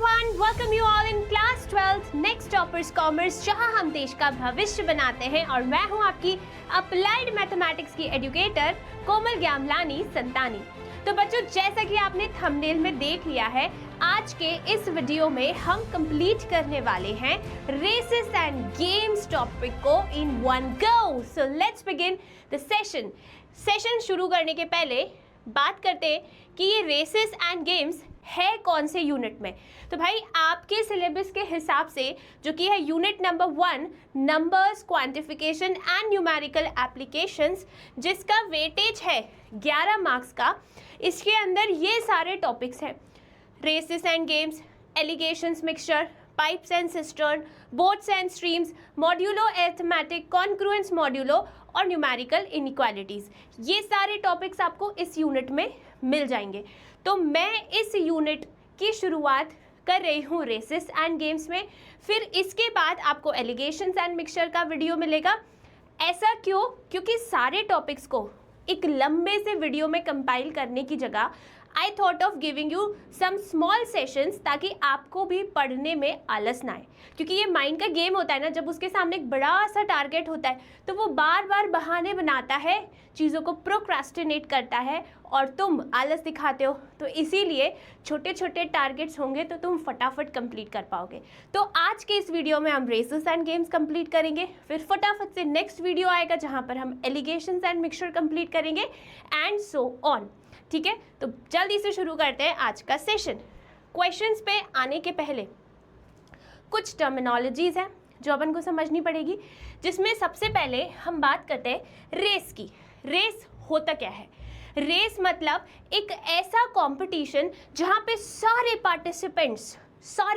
everyone, welcome you all in class 12th next toppers commerce जहां हम देश का भविष्य बनाते हैं और मैं हूं आपकी अप्लाइड मैथमेटिक्स की एजुकेटर कोमल ग्यामलानी संतानी। तो बच्चों, जैसा कि आपने थंबनेल में देख लिया है, आज के इस वीडियो में हम कंप्लीट करने वाले हैं रेसेस एंड गेम्स टॉपिक को in one go. So let's begin the session. Session शुरू करने के पहले बात करते हैं कि ये रेसेस एंड गेम्स है कौन से यूनिट में। तो भाई, आपके सिलेबस के हिसाब से जो कि है unit number 1 numbers quantification and numerical applications, जिसका वेटेज है 11 मार्क्स का, इसके अंदर ये सारे टॉपिक्स हैं: races and games, alligations mixture, pipes and cistern, boats and streams, modulo arithmetic, congruence modulo और न्यूमेरिकल इनइक्वालिटीज़। ये सारे टॉपिक्स आपको इस यूनिट में मिल जाएंगे। तो मैं इस यूनिट की शुरुआत कर रही हूँ रेसेस एंड गेम्स में, फिर इसके बाद आपको एलिगेशंस एंड मिक्सचर का वीडियो मिलेगा। ऐसा क्यों? क्योंकि सारे टॉपिक्स को एक लंबे से वीडियो में कंपाइल करने की जगह I thought of giving you some small sessions, ताकि आपको भी पढ़ने में आलस ना आए। क्योंकि ये माइंड का गेम होता है ना, जब उसके सामने एक बड़ा सा टारगेट होता है तो वो बार बार बहाने बनाता है, चीज़ों को प्रोक्रास्टिनेट करता है और तुम आलस दिखाते हो। तो इसीलिए छोटे छोटे टारगेट्स होंगे तो तुम फटाफट कंप्लीट कर पाओगे। तो आज के इस वीडियो में हम रेसेस एंड गेम्स कंप्लीट करेंगे, फिर फटाफट से नेक्स्ट वीडियो आएगा जहाँ पर हम एलिगेशंस एंड मिक्सचर कंप्लीट करेंगे एंड सो ऑन। ठीक है, तो जल्दी से शुरू करते हैं आज का सेशन। क्वेश्चंस पे आने के पहले कुछ टर्मिनोलॉजीज हैं जो अपन को समझनी पड़ेगी, जिसमें सबसे पहले हम बात करते हैं रेस की। रेस होता क्या है? रेस मतलब एक ऐसा कंपटीशन जहां पे सारे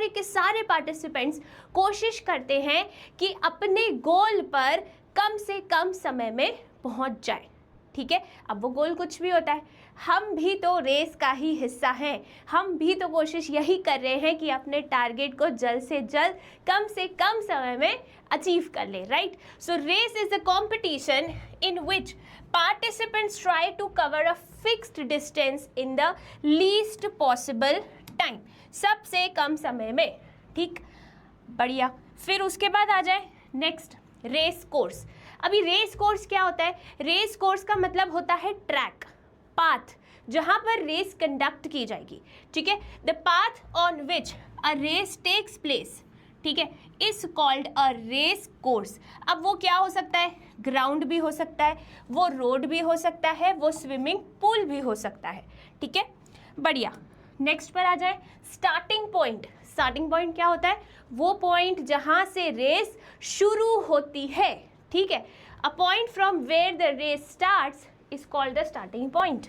के सारे पार्टिसिपेंट्स कोशिश करते हैं कि अपने गोल पर कम से कम समय में पहुंच जाए। ठीक है, अब वो गोल कुछ भी होता है, हम भी तो रेस का ही हिस्सा हैं। हम भी तो कोशिश यही कर रहे हैं कि अपने टारगेट को जल्द से जल्द कम से कम समय में अचीव कर ले, right? So race is a competition in which participants try to cover a fixed distance in the least possible time, सबसे कम समय में। ठीक, बढ़िया। फिर उसके बाद आ जाए नेक्स्ट, रेस कोर्स। अभी रेस कोर्स क्या होता है? रेस कोर्स का मतलब होता है ट्रैक, पाथ, जहां पर रेस कंडक्ट की जाएगी। ठीक है, the path on which a race takes place, ठीक है, is called a race course. अब वो क्या हो सकता है? ग्राउंड भी हो सकता है, वो रोड भी हो सकता है, वो स्विमिंग पूल भी हो सकता है। ठीक है, बढ़िया। नेक्स्ट पर आ जाए स्टार्टिंग पॉइंट। स्टार्टिंग पॉइंट क्या होता है? वो पॉइंट जहां से रेस शुरू होती है। ठीक है, a point from where the race starts is called the starting point.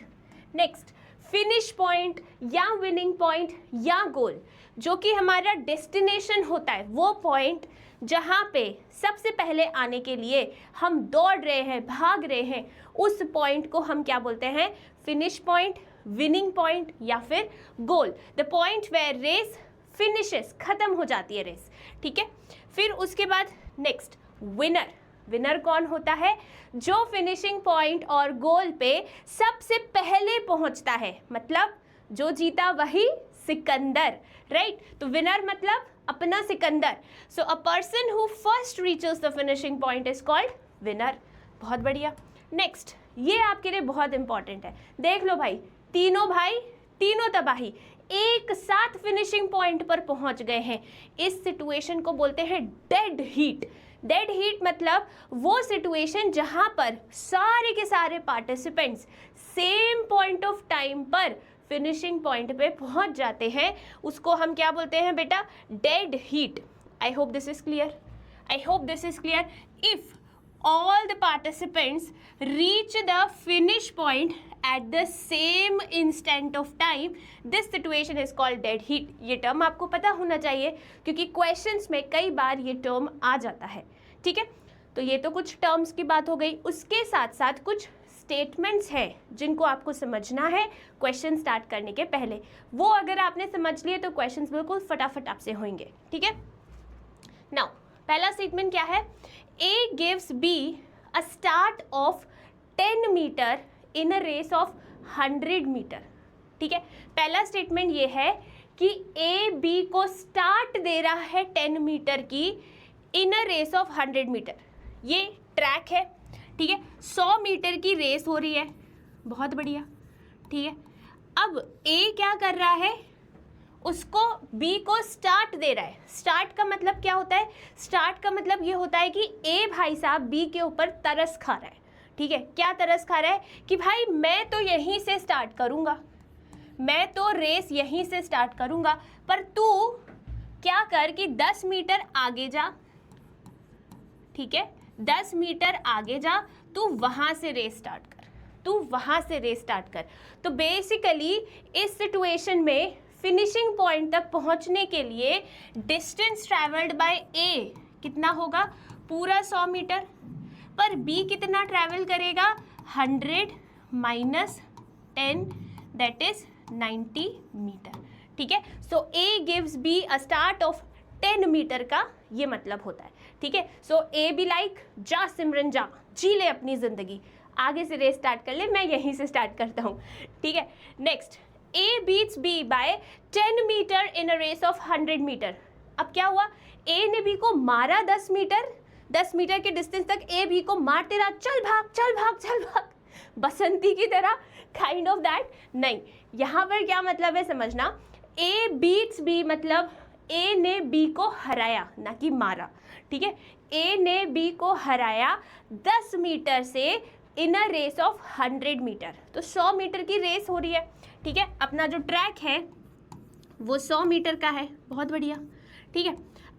Next, finish point या विनिंग पॉइंट या गोल, जो कि हमारा डेस्टिनेशन होता है, वो पॉइंट जहां पे सबसे पहले आने के लिए हम दौड़ रहे हैं, भाग रहे हैं, उस पॉइंट को हम क्या बोलते हैं? फिनिश पॉइंट, विनिंग पॉइंट या फिर goal. The point where race finishes, खत्म हो जाती है रेस। ठीक है, फिर उसके बाद नेक्स्ट, विनर। विनर कौन होता है? जो फिनिशिंग पॉइंट और गोल पे सबसे पहले पहुंचता है, मतलब जो जीता वही सिकंदर, राइट? तो विनर मतलब अपना सिकंदर। So a person who first reaches the finishing point is called winner. बहुत बढ़िया। नेक्स्ट, ये आपके लिए बहुत इंपॉर्टेंट है। देख लो भाई, तीनों भाई तीनों तबाही एक साथ फिनिशिंग पॉइंट पर पहुंच गए हैं। इस सिचुएशन को बोलते हैं डेड हीट। डेड हीट मतलब वो सिचुएशन जहां पर सारे के सारे participants same point of time पर फिनिशिंग पॉइंट पे पहुंच जाते हैं, उसको हम क्या बोलते हैं बेटा? Dead heat. I hope this is clear. I hope this is clear. If all the participants reach the finish point at the same instant of time, this situation is called dead heat। ये term आपको पता होना चाहिए क्योंकि questions में कई बार ये term आ जाता है। ठीक है, तो ये तो कुछ टर्म्स की बात हो गई। उसके साथ साथ कुछ स्टेटमेंट्स हैं जिनको आपको समझना है क्वेश्चन स्टार्ट करने के पहले। वो अगर आपने समझ लिए तो क्वेश्चंस बिल्कुल फटाफट आपसे होंगे। ठीक है, नाउ पहला स्टेटमेंट क्या है? A gives B a start of 10 metre in a race of 100 metre. ठीक है, पहला स्टेटमेंट ये है कि ए बी को स्टार्ट दे रहा है 10 मीटर की इन अ रेस ऑफ 100 मीटर। ये ट्रैक है, ठीक है, 100 मीटर की रेस हो रही है, बहुत बढ़िया, ठीक है। अब ए क्या कर रहा है, उसको बी को स्टार्ट दे रहा है। स्टार्ट का मतलब क्या होता है, स्टार्ट का मतलब ये होता है कि ए भाई साहब बी के ऊपर तरस खा रहा है, ठीक है। क्या तरस खा रहा है कि भाई मैं तो यहीं से स्टार्ट करूंगा, मैं तो रेस यहीं से स्टार्ट करूंगा, पर तू क्या कर कि 10 मीटर आगे जा, ठीक है, 10 मीटर आगे जा, तू वहां से रेस स्टार्ट कर, तू वहां से रेस स्टार्ट कर। तो बेसिकली इस सिचुएशन में फिनिशिंग पॉइंट तक पहुंचने के लिए डिस्टेंस ट्रैवल्ड बाय ए कितना होगा, पूरा 100 मीटर, पर बी कितना ट्रैवल करेगा, 100 माइनस 10 दैट इज 90 मीटर, ठीक है। So A gives B a start of 10 metre का ये मतलब होता है, ठीक है। सो ए बी लाइक जा सिमरन जा, जी ले अपनी जिंदगी, आगे से रेस स्टार्ट कर ले, मैं यहीं से स्टार्ट करता हूँ, ठीक है। Next, A beats B by 10 metre in a race of 100 metre. अब क्या हुआ, ए ने बी को मारा 10 मीटर, 10 मीटर के डिस्टेंस तक ए बी को मारते रहा, चल भाग चल भाग चल भाग, बसंती की तरह, काइंड ऑफ दैट। नहीं, यहाँ पर क्या मतलब है समझना, ए बीट्स बी मतलब ए ने बी को हराया, ना कि मारा, ठीक है। ए ने बी को हराया 10 मीटर से इन अ रेस ऑफ 100 मीटर। तो 100 मीटर की रेस हो रही है, ठीक है। अपना जो ट्रैक है वो 100 मीटर का है, बहुत बढ़िया, ठीक है।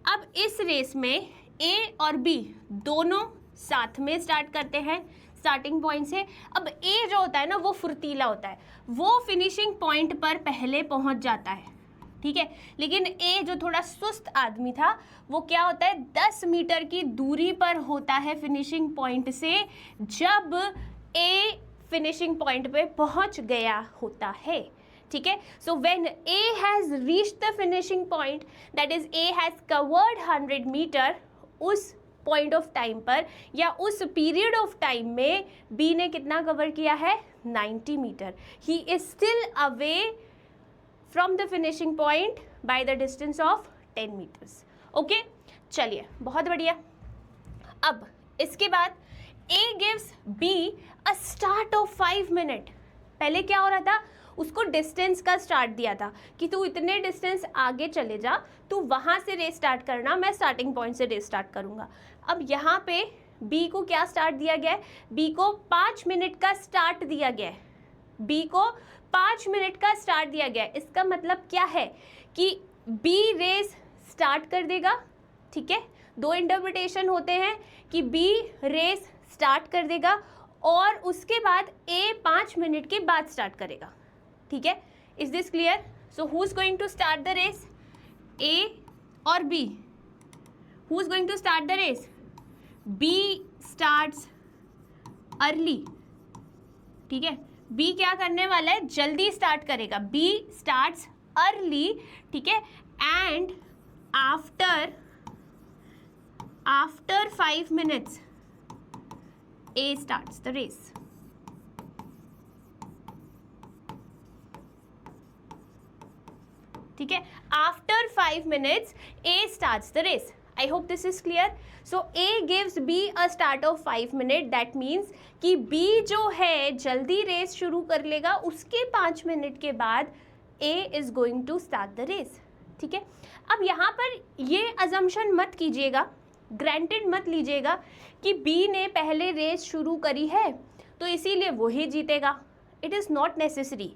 अब इस रेस में ए और बी दोनों साथ में स्टार्ट करते हैं स्टार्टिंग पॉइंट से। अब ए जो होता है ना वो फुर्तीला होता है, वो फिनिशिंग पॉइंट पर पहले पहुंच जाता है, ठीक है। लेकिन ए जो थोड़ा सुस्त आदमी था वो क्या होता है, 10 मीटर की दूरी पर होता है फिनिशिंग पॉइंट से, जब ए फिनिशिंग पॉइंट पे पहुंच गया होता है, ठीक है। So when A has reached the finishing point, that is A has covered 100 metre, उस पॉइंट ऑफ टाइम पर या उस पीरियड ऑफ टाइम में बी ने कितना कवर किया है, 90 metre. He is still away from the finishing point by the distance of 10 metres. Okay, चलिए बहुत बढ़िया। अब इसके बाद A gives B a start of 5 minute. पहले क्या हो रहा था, उसको डिस्टेंस का स्टार्ट दिया था कि तू इतने डिस्टेंस आगे चले जा, तू वहाँ से रेस स्टार्ट करना, मैं स्टार्टिंग पॉइंट से रेस स्टार्ट करूँगा। अब यहाँ पे B को क्या स्टार्ट दिया गया है, B को 5 मिनट का स्टार्ट दिया गया है, B को 5 मिनट का स्टार्ट दिया गया है। इसका मतलब क्या है कि B रेस स्टार्ट कर देगा, ठीक है। दो इंटरप्रिटेशन होते हैं कि B रेस स्टार्ट कर देगा और उसके बाद A 5 मिनट के बाद स्टार्ट करेगा, ठीक है। Is this clear? So who is going to start the race, A और B? Who is going to start the race? B starts early, ठीक है। B क्या करने वाला है, जल्दी स्टार्ट करेगा, B स्टार्ट्स अर्ली, ठीक है। And after 5 minutes A starts the race, ठीक है। After 5 minutes A starts the race. I hope this is clear. So A gives B a start of 5 minutes. That means कि B जो है जल्दी race शुरू कर लेगा, उसके 5 मिनट के बाद A is going to start the race, ठीक है। अब यहाँ पर ये अजम्पशन मत कीजिएगा, ग्रांटेड मत लीजिएगा कि B ने पहले रेस शुरू करी है तो इसीलिए वो ही जीतेगा। It is not necessary.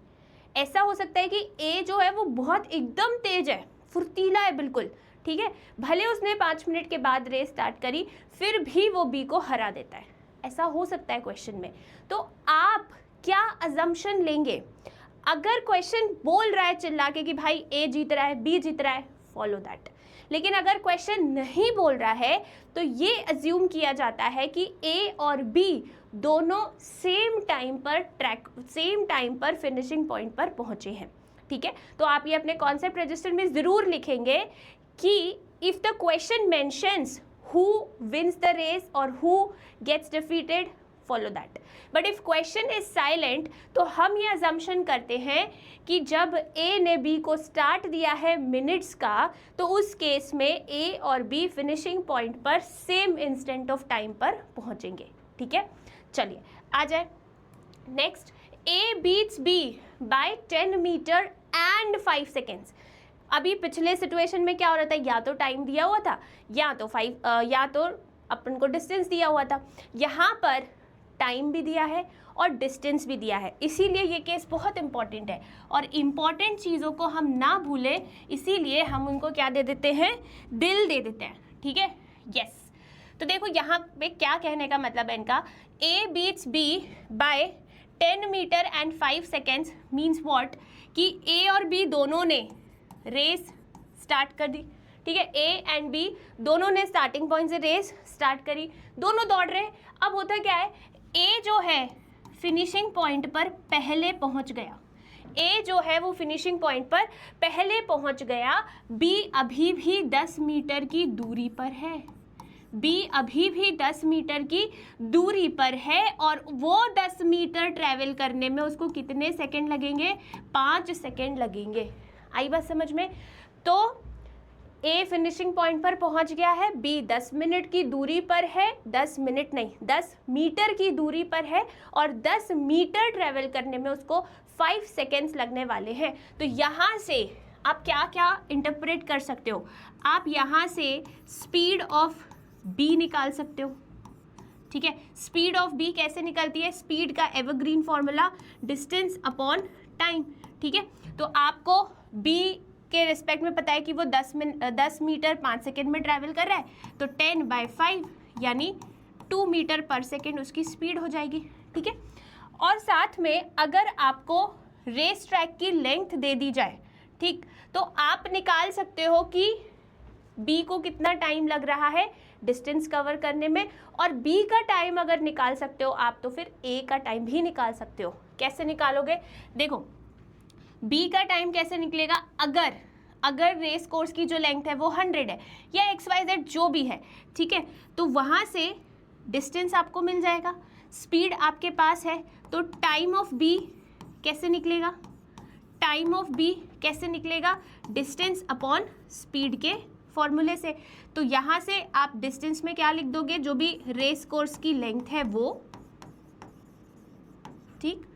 ऐसा हो सकता है कि A जो है वो बहुत एकदम तेज है, फुर्तीला है बिल्कुल, ठीक है, भले उसने 5 मिनट के बाद रेस स्टार्ट करी फिर भी वो B को हरा देता है, ऐसा हो सकता है क्वेश्चन में। तो आप क्या अजम्पशन लेंगे, अगर क्वेश्चन बोल रहा है चिल्ला के कि भाई A जीत रहा है, B जीत रहा है, फॉलो दैट। लेकिन अगर क्वेश्चन नहीं बोल रहा है तो ये अज्यूम किया जाता है कि A और B दोनों सेम टाइम पर फिनिशिंग पॉइंट पर पहुंचे हैं, ठीक है। तो आप ये अपने कॉन्सेप्ट रजिस्टर में ज़रूर लिखेंगे कि if the question mentions who wins the race और who gets defeated, follow that. But if question is silent तो हम ये अजम्पशन करते हैं कि जब ए ने बी को स्टार्ट दिया है मिनट्स का, तो उस केस में ए और बी फिनिशिंग पॉइंट पर सेम इंस्टेंट ऑफ टाइम पर पहुंचेंगे। ठीक है, चलिए आ जाए next. A beats B by 10 metre and 5 seconds. अभी पिछले सिचुएशन में क्या हो रहा था, या तो टाइम दिया हुआ था या तो अपन को डिस्टेंस दिया हुआ था। यहाँ पर टाइम भी दिया है और डिस्टेंस भी दिया है, इसीलिए ये केस बहुत इंपॉर्टेंट है। और इम्पॉर्टेंट चीज़ों को हम ना भूलें, इसीलिए हम उनको क्या दे देते हैं, दिल दे देते हैं। ठीक है, यस। तो देखो यहाँ पे क्या कहने का मतलब है इनका, A beats B by 10 metre and 5 seconds means what, कि ए और बी दोनों ने रेस स्टार्ट कर दी। ठीक है, ए एंड बी दोनों ने स्टार्टिंग पॉइंट से रेस स्टार्ट करी, दोनों दौड़ रहे। अब होता क्या है, ए जो है फिनिशिंग पॉइंट पर पहले पहुंच गया, ए जो है वो फिनिशिंग पॉइंट पर पहले पहुंच गया, बी अभी भी 10 मीटर की दूरी पर है, बी अभी भी 10 मीटर की दूरी पर है, और वो 10 मीटर ट्रैवल करने में उसको कितने सेकंड लगेंगे, 5 सेकंड लगेंगे। आई बात समझ में? तो ए फिनिशिंग पॉइंट पर पहुंच गया है, बी 10 मिनट की दूरी पर है, 10 मिनट नहीं 10 मीटर की दूरी पर है, और 10 मीटर ट्रैवल करने में उसको 5 सेकेंड्स लगने वाले हैं। तो यहाँ से आप क्या क्या इंटरप्रेट कर सकते हो, आप यहाँ से स्पीड ऑफ बी निकाल सकते हो। ठीक है, स्पीड ऑफ बी कैसे निकलती है, स्पीड का evergreen formula distance upon time. ठीक है, तो आपको बी के रिस्पेक्ट में पता है कि वो 10 मीटर 5 सेकेंड में ट्रैवल कर रहा है, तो 10/5 यानी 2 मीटर पर सेकेंड उसकी स्पीड हो जाएगी। ठीक है, और साथ में अगर आपको रेस ट्रैक की लेंथ दे दी जाए, ठीक, तो आप निकाल सकते हो कि बी को कितना टाइम लग रहा है डिस्टेंस कवर करने में, और बी का टाइम अगर निकाल सकते हो आप, तो फिर ए का टाइम भी निकाल सकते हो। कैसे निकालोगे, देखो बी का टाइम कैसे निकलेगा, अगर रेस कोर्स की जो लेंथ है वो 100 है या XYZ जो भी है, ठीक है, तो वहाँ से डिस्टेंस आपको मिल जाएगा, स्पीड आपके पास है, तो टाइम ऑफ बी कैसे निकलेगा, टाइम ऑफ बी कैसे निकलेगा, डिस्टेंस अपॉन स्पीड के फॉर्मूले से। तो यहाँ से आप डिस्टेंस में क्या लिख दोगे, जो भी रेस कोर्स की लेंथ है वो, ठीक,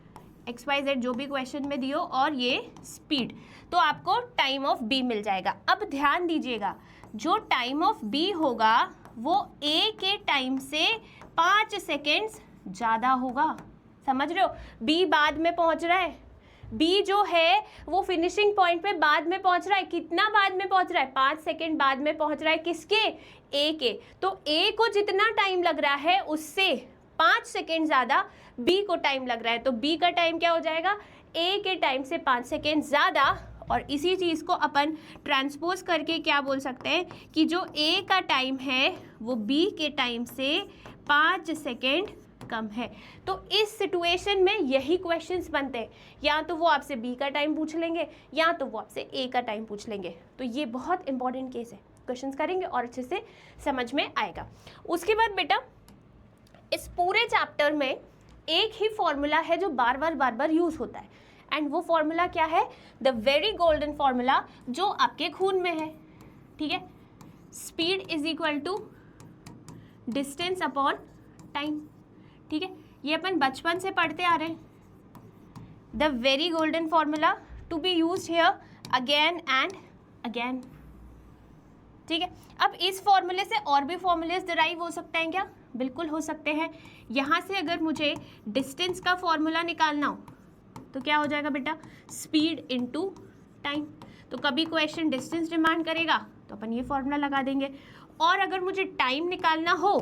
XYZ जो भी क्वेश्चन में दियो, और ये स्पीड, तो आपको टाइम ऑफ बी मिल जाएगा। अब ध्यान दीजिएगा, जो टाइम ऑफ बी होगा वो ए के टाइम से 5 सेकेंड्स ज़्यादा होगा। समझ रहे हो, बी बाद में पहुंच रहा है, बी जो है वो फिनिशिंग पॉइंट पे बाद में पहुंच रहा है। कितना बाद में पहुंच रहा है, 5 सेकेंड बाद में पहुंच रहा है। किसके, ए के। तो ए को जितना टाइम लग रहा है उससे 5 सेकेंड ज़्यादा बी को टाइम लग रहा है, तो बी का टाइम क्या हो जाएगा, ए के टाइम से 5 सेकेंड ज़्यादा। और इसी चीज़ को अपन ट्रांसपोज करके क्या बोल सकते हैं कि जो ए का टाइम है वो बी के टाइम से 5 सेकेंड कम है। तो इस सिचुएशन में यही क्वेश्चंस बनते हैं, या तो वो आपसे बी का टाइम पूछ लेंगे या तो वो आपसे ए का टाइम पूछ लेंगे। तो ये बहुत इंपॉर्टेंट केस है, क्वेश्चंस करेंगे और अच्छे से समझ में आएगा। उसके बाद बेटा इस पूरे चैप्टर में एक ही फॉर्मूला है जो बार बार यूज़ होता है, एंड वो फॉर्मूला क्या है, द वेरी गोल्डन फॉर्मूला जो आपके खून में है। ठीक है, speed is equal to distance upon time. ठीक है, ये अपन बचपन से पढ़ते आ रहे हैं। The very golden formula to be used here again and again. ठीक है, अब इस फॉर्मूले से और भी फॉर्मूलेज डिराइव हो सकते हैं क्या, बिल्कुल हो सकते हैं। यहाँ से अगर मुझे डिस्टेंस का फॉर्मूला निकालना हो तो क्या हो जाएगा बेटा, स्पीड इनटू टाइम। तो कभी क्वेश्चन डिस्टेंस डिमांड करेगा तो अपन ये फॉर्मूला लगा देंगे, और अगर मुझे टाइम निकालना हो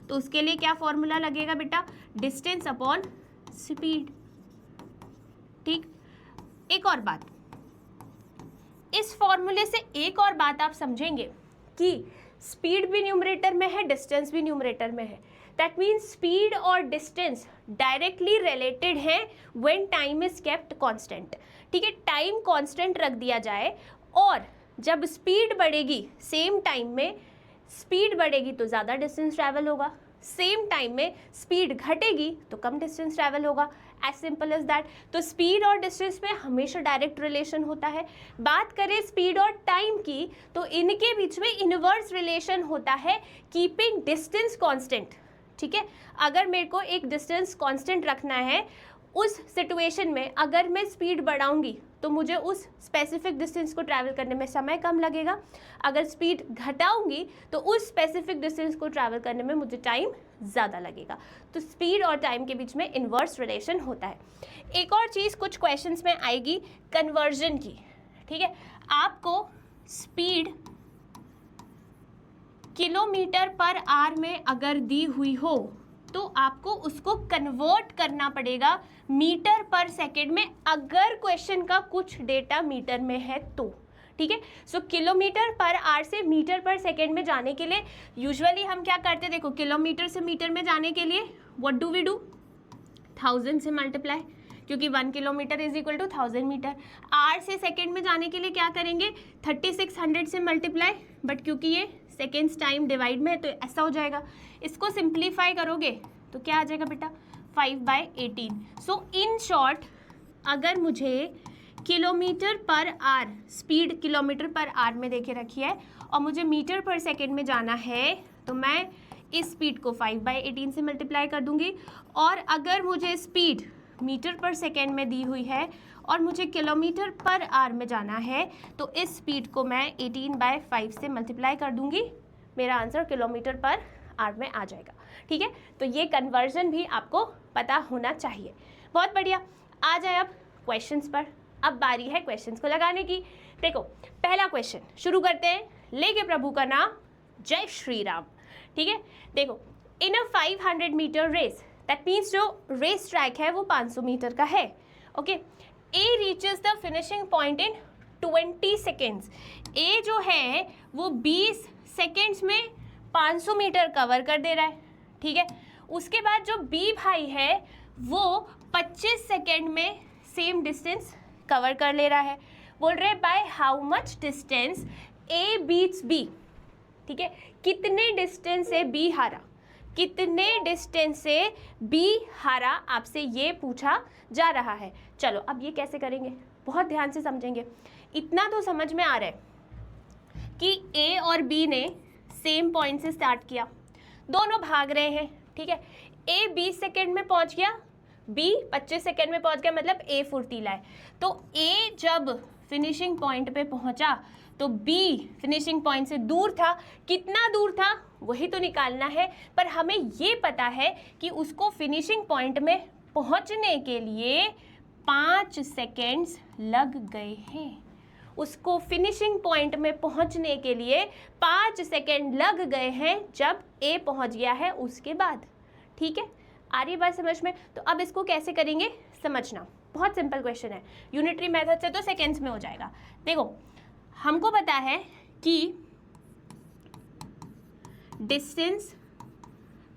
तो उसके लिए क्या फॉर्मूला लगेगा बेटा, डिस्टेंस अपॉन स्पीड। ठीक, एक और बात, इस फॉर्मूले से एक और बात आप समझेंगे कि स्पीड भी न्यूमरेटर में है, डिस्टेंस भी न्यूमरेटर में है। दैट मीन्स स्पीड और डिस्टेंस डायरेक्टली रिलेटेड है when time is kept constant. ठीक है, टाइम कांस्टेंट रख दिया जाए और जब स्पीड बढ़ेगी सेम टाइम में, स्पीड बढ़ेगी तो ज़्यादा डिस्टेंस ट्रैवल होगा। सेम टाइम में स्पीड घटेगी तो कम डिस्टेंस ट्रैवल होगा, एज सिंपल एज दैट। तो स्पीड और डिस्टेंस में हमेशा डायरेक्ट रिलेशन होता है। बात करें स्पीड और टाइम की तो इनके बीच में इनवर्स रिलेशन होता है, कीपिंग डिस्टेंस कांस्टेंट। ठीक है, अगर मेरे को एक डिस्टेंस कांस्टेंट रखना है, उस सिचुएशन में अगर मैं स्पीड बढ़ाऊंगी तो मुझे उस स्पेसिफिक डिस्टेंस को ट्रैवल करने में समय कम लगेगा, अगर स्पीड घटाऊंगी तो उस स्पेसिफिक डिस्टेंस को ट्रैवल करने में मुझे टाइम ज़्यादा लगेगा। तो स्पीड और टाइम के बीच में इन्वर्स रिलेशन होता है। एक और चीज़ कुछ क्वेश्चंस में आएगी कन्वर्जन की। ठीक है, आपको स्पीड किलोमीटर पर आवर में अगर दी हुई हो तो आपको उसको कन्वर्ट करना पड़ेगा मीटर पर सेकेंड में, अगर क्वेश्चन का कुछ डेटा मीटर में है तो। ठीक है, सो किलोमीटर पर आवर से मीटर पर सेकेंड में जाने के लिए यूजुअली हम क्या करते हैं, देखो किलोमीटर से मीटर में जाने के लिए व्हाट डू वी डू, 1000 से मल्टीप्लाई, क्योंकि 1 kilometre is equal to 1000 metre. Hour से सेकेंड में जाने के लिए क्या करेंगे, 3600 से मल्टीप्लाई, बट क्योंकि ये सेकेंड्स टाइम डिवाइड में है तो ऐसा हो जाएगा। इसको सिंप्लीफाई करोगे तो क्या आ जाएगा बेटा, 5/18। सो इन शॉर्ट अगर मुझे kilometre per our, speed kilometre per our में देखे रखी है और मुझे मीटर पर सेकेंड में जाना है तो मैं इस स्पीड को 5/18 से मल्टीप्लाई कर दूंगी। और अगर मुझे स्पीड मीटर पर सेकेंड में दी हुई है और मुझे किलोमीटर पर आवर में जाना है तो इस स्पीड को मैं 18/5 से मल्टीप्लाई कर दूंगी, मेरा आंसर किलोमीटर पर आवर में आ जाएगा। ठीक है, तो ये कन्वर्जन भी आपको पता होना चाहिए। बहुत बढ़िया, आ जाए अब क्वेश्चंस पर। अब बारी है क्वेश्चंस को लगाने की। देखो पहला क्वेश्चन शुरू करते हैं, लेके प्रभु का नाम जय श्री राम। ठीक है, देखो in a 500 metre race, that means जो रेस ट्रैक है वो 500 मीटर का है। Okay, A reaches the finishing point in 20 seconds. A जो है वो 20 सेकेंड्स में 500 मीटर कवर कर दे रहा है। ठीक है, उसके बाद जो बी भाई है वो 25 सेकेंड में सेम डिस्टेंस कवर कर ले रहा है। बोल रहे by how much distance A beats B. ठीक है, कितने डिस्टेंस से बी हारा, कितने डिस्टेंस से बी हारा, आपसे ये पूछा जा रहा है। चलो अब ये कैसे करेंगे, बहुत ध्यान से समझेंगे। इतना तो समझ में आ रहा है कि ए और बी ने सेम पॉइंट से स्टार्ट किया, दोनों भाग रहे हैं। ठीक है, ए 20 सेकेंड में पहुंच गया, बी 25 सेकेंड में पहुंच गया, मतलब ए फुर्तीला है। तो ए जब फिनिशिंग पॉइंट पे पहुंचा तो बी फिनिशिंग पॉइंट से दूर था, कितना दूर था वही तो निकालना है। पर हमें ये पता है कि उसको फिनिशिंग पॉइंट में पहुंचने के लिए 5 सेकेंड्स लग गए हैं। उसको फिनिशिंग पॉइंट में पहुंचने के लिए 5 सेकेंड लग गए हैं जब ए पहुंच गया है उसके बाद। ठीक है, आ रही बात समझ में? तो अब इसको कैसे करेंगे समझना, बहुत सिंपल क्वेश्चन है। यूनिटरी मेथड से तो सेकेंड्स में हो जाएगा। देखो हमको पता है कि डिस्टेंस,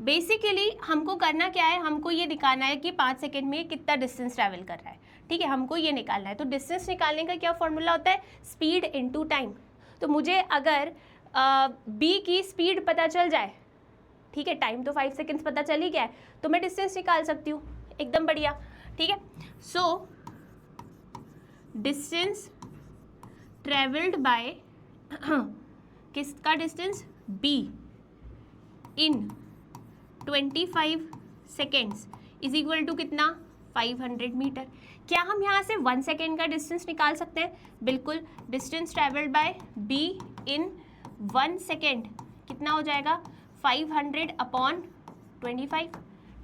बेसिकली हमको करना क्या है, हमको ये दिखाना है कि 5 सेकेंड में कितना डिस्टेंस ट्रैवल कर रहा है। ठीक है, हमको ये निकालना है। तो डिस्टेंस निकालने का क्या फॉर्मूला होता है, स्पीड इनटू टाइम। तो मुझे अगर बी की स्पीड पता चल जाए, ठीक है, टाइम तो 5 सेकेंड्स पता चल ही गया है, तो मैं डिस्टेंस निकाल सकती हूँ, एकदम बढ़िया। ठीक है, सो डिस्टेंस ट्रेवल्ड बाय किसका distance, B in 25 seconds is equal to कितना, 500 मीटर। क्या हम यहाँ से 1 सेकेंड का डिस्टेंस निकाल सकते हैं? बिल्कुल, distance travelled by B in 1 second कितना हो जाएगा, 500/25।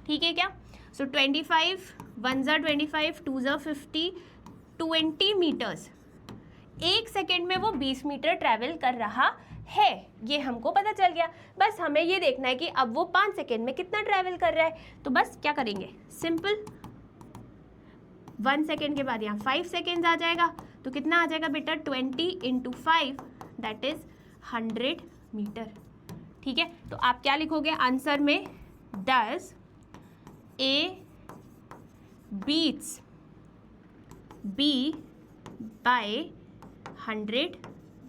ठीक है क्या? सो 25 1 ज़ा 25 2 ज़ा 50, 20 मीटर्स। 1 सेकेंड में वो 20 मीटर ट्रैवल कर रहा है, ये हमको पता चल गया। बस हमें ये देखना है कि अब वो 5 सेकेंड में कितना ट्रैवल कर रहा है। तो बस क्या करेंगे, सिंपल 1 सेकेंड के बाद यहाँ 5 सेकेंड्स आ जाएगा, तो कितना आ जाएगा बेटा, 20 × 5 दैट इज 100 मीटर। ठीक है, तो आप क्या लिखोगे आंसर में, does A beats B by 100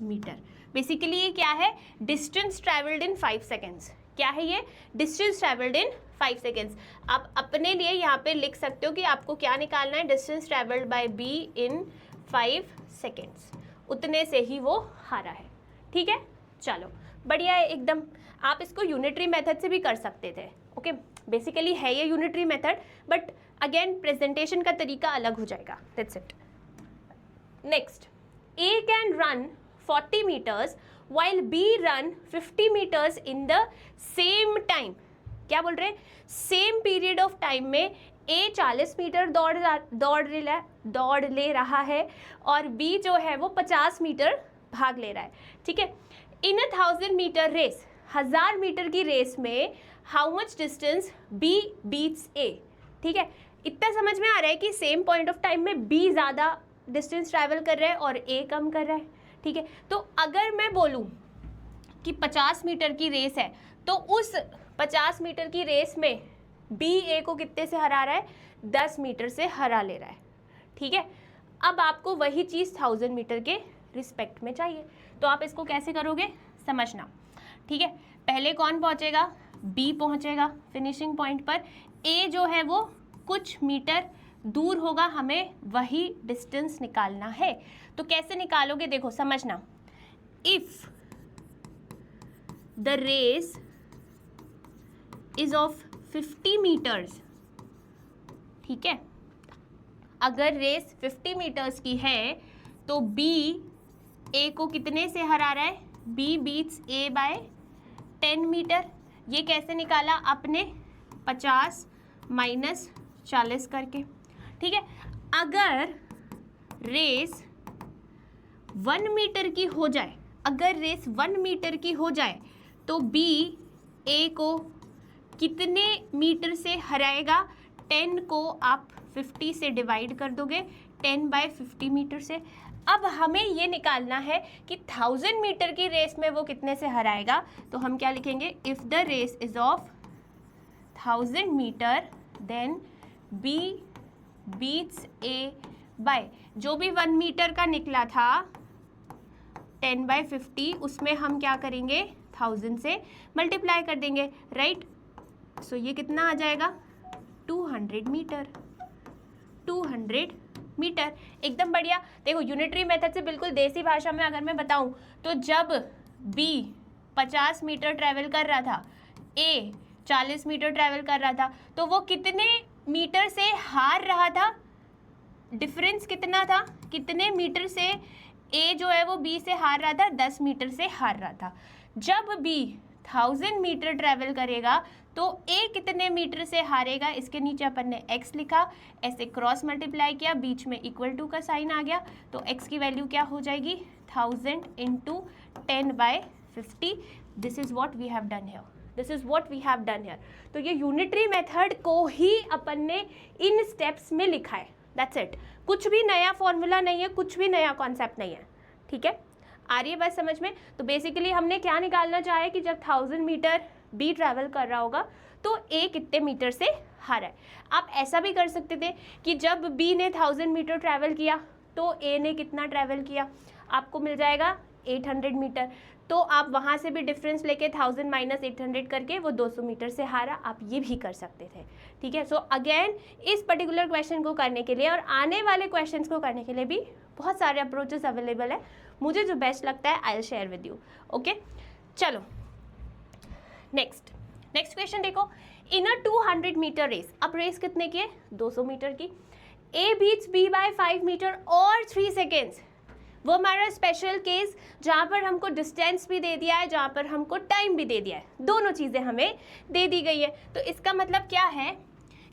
metre. Basically ये क्या है, डिस्टेंस ट्रैवल्ड इन 5 सेकेंड्स। क्या है ये? Distance travelled in 5 seconds. आप अपने लिए यहाँ पे लिख सकते हो कि आपको क्या निकालना है, distance travelled by B in 5 seconds, उतने से ही वो हारा है। ठीक है, चलो बढ़िया है एकदम। आप इसको यूनिटरी मेथड से भी कर सकते थे। ओके, बेसिकली है ये unitary method, but again presentation का तरीका अलग हो जाएगा। That's it. Next, A can run 40 meters while B run 50 meters in the same time। क्या बोल रहे हैं? सेम पीरियड ऑफ टाइम में A 40 मीटर दौड़ ले रहा है और B जो है वो 50 मीटर भाग ले रहा है। ठीक है, इन 1000 मीटर रेस, 1000 मीटर की रेस में how much distance B beats A। ठीक है, इतना समझ में आ रहा है कि सेम पॉइंट ऑफ टाइम में B ज़्यादा डिस्टेंस ट्रैवल कर रहा है और A कम कर रहा है। ठीक है, तो अगर मैं बोलूं कि 50 मीटर की रेस है तो उस 50 मीटर की रेस में बी ए को कितने से हरा रहा है? 10 मीटर से हरा ले रहा है। ठीक है, अब आपको वही चीज़ 1000 मीटर के रिस्पेक्ट में चाहिए, तो आप इसको कैसे करोगे समझना। ठीक है, पहले कौन पहुंचेगा? बी पहुंचेगा फिनिशिंग पॉइंट पर। ए जो है वो कुछ मीटर दूर होगा, हमें वही डिस्टेंस निकालना है। तो कैसे निकालोगे? देखो समझना। If the race is of 50 metres, ठीक है, अगर रेस 50 मीटर्स की है तो बी ए को कितने से हरा रहा है? B beats A bye 10 metre. ये कैसे निकाला आपने? 50 माइनस 40 करके। ठीक है, अगर रेस 1 मीटर की हो जाए, अगर रेस 1 मीटर की हो जाए तो बी ए को कितने मीटर से हराएगा? 10 को आप 50 से डिवाइड कर दोगे, 10 बाय 50 मीटर से। अब हमें ये निकालना है कि 1000 मीटर की रेस में वो कितने से हराएगा। तो हम क्या लिखेंगे? If the race is of 1000 metre then B beats A by, जो भी 1 मीटर का निकला था 10 बाय 50, उसमें हम क्या करेंगे? 1000 से मल्टीप्लाई कर देंगे, राइट। सो ये कितना आ जाएगा? 200 मीटर। 200 मीटर, एकदम बढ़िया। देखो यूनिटरी मेथड से बिल्कुल देसी भाषा में अगर मैं बताऊं तो जब B 50 मीटर ट्रैवल कर रहा था, A 40 मीटर ट्रैवल कर रहा था, तो वो कितने मीटर से हार रहा था? डिफरेंस कितना था? कितने मीटर से A जो है वो B से हार रहा था? 10 मीटर से हार रहा था। जब B 1000 मीटर ट्रैवल करेगा तो A कितने मीटर से हारेगा? इसके नीचे अपन ने x लिखा, ऐसे क्रॉस मल्टीप्लाई किया, बीच में इक्वल टू का साइन आ गया, तो x की वैल्यू क्या हो जाएगी? 1000 into 10 by 50। This is what we have done here, this is what we have done here. तो ये यूनिटरी मेथड को ही अपन ने इन स्टेप्स में लिखा है, दैट्स इट। कुछ भी नया फॉर्मूला नहीं है, कुछ भी नया कॉन्सेप्ट नहीं है। ठीक है, आ रही है बात समझ में? तो बेसिकली हमने क्या निकालना चाहे कि जब 1000 मीटर बी ट्रैवल कर रहा होगा तो ए कितने मीटर से हारा है। आप ऐसा भी कर सकते थे कि जब बी ने 1000 मीटर ट्रैवल किया तो ए ने कितना ट्रैवल किया, आपको मिल जाएगा 800 मीटर। तो आप वहाँ से भी डिफरेंस लेके 1000 माइनस 800 करके वो 200 मीटर से हारा, आप ये भी कर सकते थे। ठीक है, सो अगेन इस पर्टिकुलर क्वेश्चन को करने के लिए और आने वाले क्वेश्चंस को करने के लिए भी बहुत सारे अप्रोचेस अवेलेबल है। मुझे जो बेस्ट लगता है I will share with you. Okay, चलो नेक्स्ट क्वेश्चन देखो। इन अ 200 मीटर रेस, अब रेस कितने की है? 200 मीटर की। A beats B by 5 metre और 3 सेकेंड्स। वो हमारा स्पेशल केस जहाँ पर हमको डिस्टेंस भी दे दिया है, जहाँ पर हमको टाइम भी दे दिया है, दोनों चीज़ें हमें दे दी गई है। तो इसका मतलब क्या है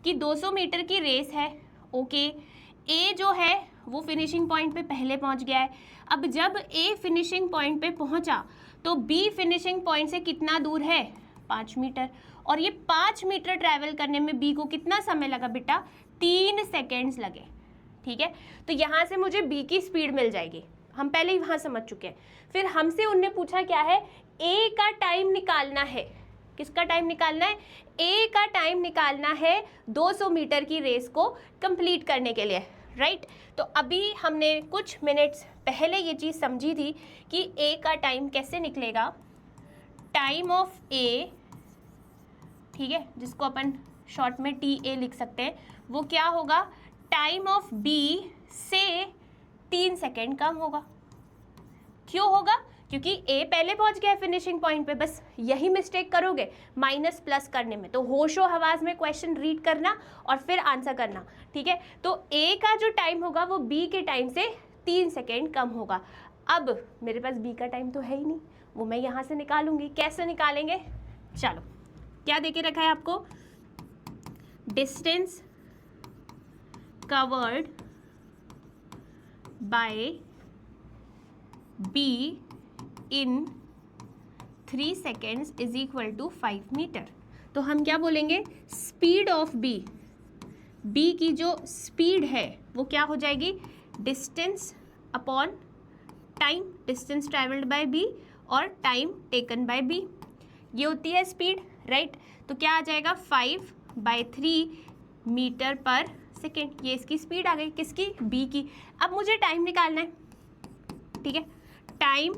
कि 200 मीटर की रेस है। ओके, ए जो है वो फिनिशिंग पॉइंट पे पहले पहुँच गया है। अब जब ए फिनिशिंग पॉइंट पे पहुँचा तो बी फिनिशिंग पॉइंट से कितना दूर है? 5 मीटर। और ये 5 मीटर ट्रैवल करने में बी को कितना समय लगा बेटा? 3 सेकेंड्स लगे। ठीक है, तो यहाँ से मुझे बी की स्पीड मिल जाएगी, हम पहले ही वहाँ समझ चुके हैं। फिर हमसे उनने पूछा क्या है? ए का टाइम निकालना है। किसका टाइम निकालना है? ए का टाइम निकालना है 200 मीटर की रेस को कंप्लीट करने के लिए, राइट। तो अभी हमने कुछ मिनट्स पहले ये चीज़ समझी थी कि ए का टाइम कैसे निकलेगा। टाइम ऑफ ए ठीक है, जिसको अपन शॉर्ट में TA लिख सकते हैं, वो क्या होगा, टाइम ऑफ B से 3 सेकेंड कम होगा। क्यों होगा, क्योंकि A पहले पहुंच गया है फिनिशिंग पॉइंट पे। बस यही मिस्टेक करोगे माइनस प्लस करने में। तो होशो हवास में क्वेश्चन रीड करना और फिर आंसर करना, ठीक है। तो A का जो टाइम होगा वो B के टाइम से 3 सेकेंड कम होगा। अब मेरे पास B का टाइम तो है ही नहीं, वो मैं यहाँ से निकालूंगी। कैसे निकालेंगे, चलो, क्या देके रखा है आपको, distance covered by B in 3 seconds is equal to 5 metre. तो हम क्या बोलेंगे, स्पीड ऑफ B की जो स्पीड है वो क्या हो जाएगी, distance upon time, distance travelled bye B और टाइम टेकन बाय B, ये होती है स्पीड, राइट। तो क्या आ जाएगा, 5/3 मीटर पर सेकेंड। ये इसकी स्पीड आ गई, किसकी, B की। अब मुझे टाइम निकालना है, ठीक है। Time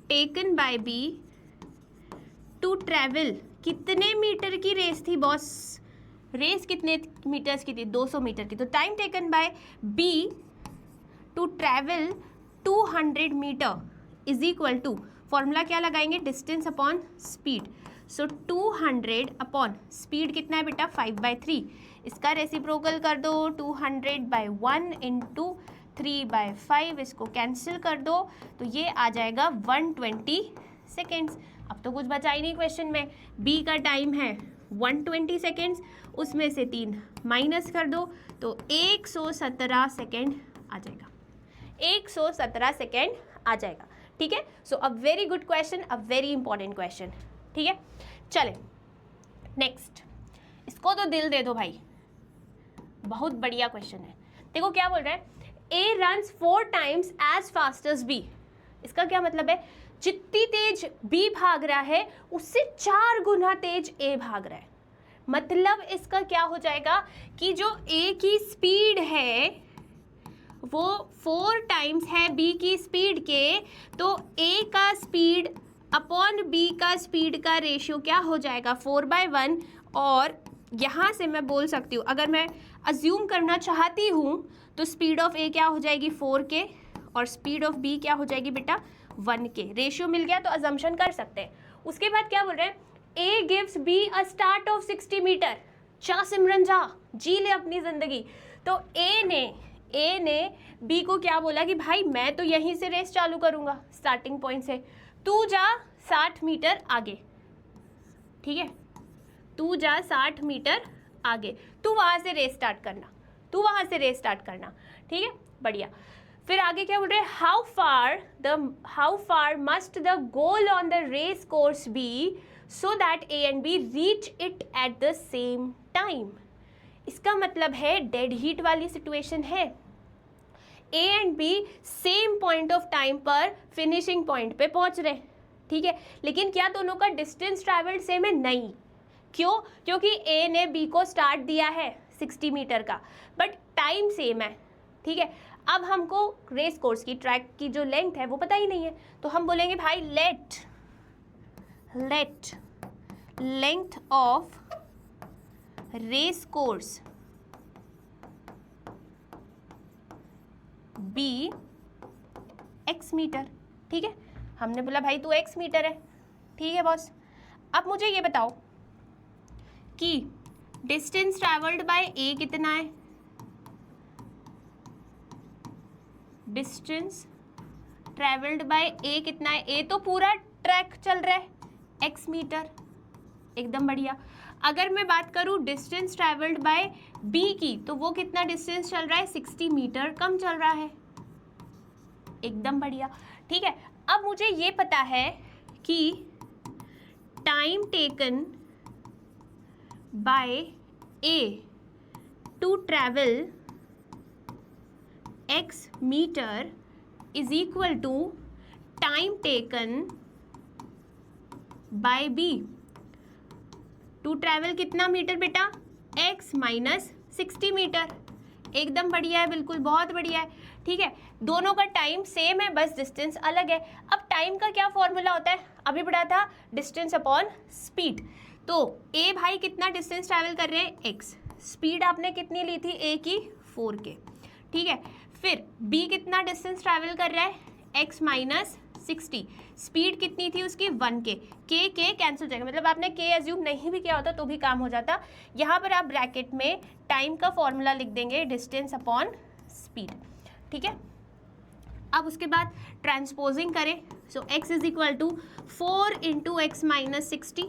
taken by B to travel, कितने मीटर की रेस थी बॉस, रेस कितने मीटर्स की थी, 200 मीटर की। तो time taken by B to travel 200 metre is equal to, formula क्या लगाएंगे, distance upon speed. So 200 upon speed कितना है बेटा, 5/3। इसका रेसिप्रोकल कर दो, 200/1 इंटू 3/5, इसको कैंसिल कर दो, तो ये आ जाएगा 120 सेकेंड्स। अब तो कुछ बचा ही नहीं क्वेश्चन में। B का टाइम है 120 सेकेंड्स, उसमें से 3 माइनस कर दो तो 117 सेकेंड आ जाएगा, 117 सेकेंड आ जाएगा, ठीक है। So a very good question, a very important question, ठीक है। चले नेक्स्ट, इसको तो दिल दे दो भाई, बहुत बढ़िया क्वेश्चन है। देखो क्या बोल रहा है, A runs 4 times as fast as B। इसका क्या मतलब है, जितनी तेज B भाग रहा है उससे 4 गुना तेज A भाग रहा है। मतलब इसका क्या हो जाएगा कि जो A की स्पीड है वो 4 टाइम्स है B की स्पीड के, तो A का स्पीड अपॉन B का स्पीड का रेशियो क्या हो जाएगा, 4/1। और यहाँ से मैं बोल सकती हूँ, अगर मैं अज्यूम करना चाहती हूँ तो स्पीड ऑफ A क्या हो जाएगी 4K और स्पीड ऑफ B क्या हो जाएगी बेटा 1K। रेशियो मिल गया तो अजम्पशन कर सकते हैं। उसके बाद क्या बोल रहे हैं, A gives B a start of 60 metre. जा सिमरन जा, जी ले अपनी ज़िंदगी। तो A ने B को क्या बोला कि भाई मैं तो यहीं से रेस चालू करूँगा स्टार्टिंग पॉइंट से, तू जा 60 मीटर आगे, ठीक है, तू जा 60 मीटर आगे, तू वहाँ से रेस स्टार्ट करना, ठीक है, बढ़िया। फिर आगे क्या बोल रहे हैं, how far must the goal on the race course be so that A and B reach it at the same time. इसका मतलब है डेड हीट वाली सिचुएशन है, A and B same point of time पर finishing point पे पहुंच रहे, ठीक है। लेकिन क्या दोनों का डिस्टेंस ट्रैवल्ड सेम है, नहीं। क्यों, क्योंकि A ने B को स्टार्ट दिया है 60 मीटर का, बट टाइम सेम है, ठीक है। अब हमको रेस कोर्स की ट्रैक की जो लेंथ है वो पता ही नहीं है, तो हम बोलेंगे भाई let length of race course be x metre, ठीक है। हमने बोला भाई तू x मीटर है, ठीक है बॉस। अब मुझे ये बताओ कि डिस्टेंस ट्रैवल्ड बाय A कितना है, डिस्टेंस ट्रैवल्ड बाय A कितना है, A तो पूरा ट्रैक चल रहा है x मीटर, एकदम बढ़िया। अगर मैं बात करूं डिस्टेंस ट्रैवल्ड बाय B की, तो वो कितना डिस्टेंस चल रहा है, 60 मीटर कम चल रहा है, एकदम बढ़िया, ठीक है। अब मुझे ये पता है कि time taken by A to travel x metre is equal to time taken by B to travel कितना मीटर बेटा, x माइनस 60 मीटर, एकदम बढ़िया है, बिल्कुल बहुत बढ़िया है, ठीक है। दोनों का टाइम सेम है, बस डिस्टेंस अलग है। अब टाइम का क्या फॉर्मूला होता है, अभी पढ़ा था, डिस्टेंस अपॉन स्पीड। तो ए भाई कितना डिस्टेंस ट्रैवल कर रहे हैं, एक्स, स्पीड आपने कितनी ली थी ए की 4k, ठीक है। फिर बी कितना डिस्टेंस ट्रैवल कर रहा है, एक्स माइनस 60, स्पीड कितनी थी उसकी 1k, के कैंसिल हो जाएगा, मतलब आपने के एज्यूम नहीं भी किया होता तो भी काम हो जाता। यहाँ पर आप ब्रैकेट में टाइम का फॉर्मूला लिख देंगे, डिस्टेंस अपॉन स्पीड, ठीक है। अब उसके बाद ट्रांसपोजिंग करें, so x is equal to 4 into x minus 60,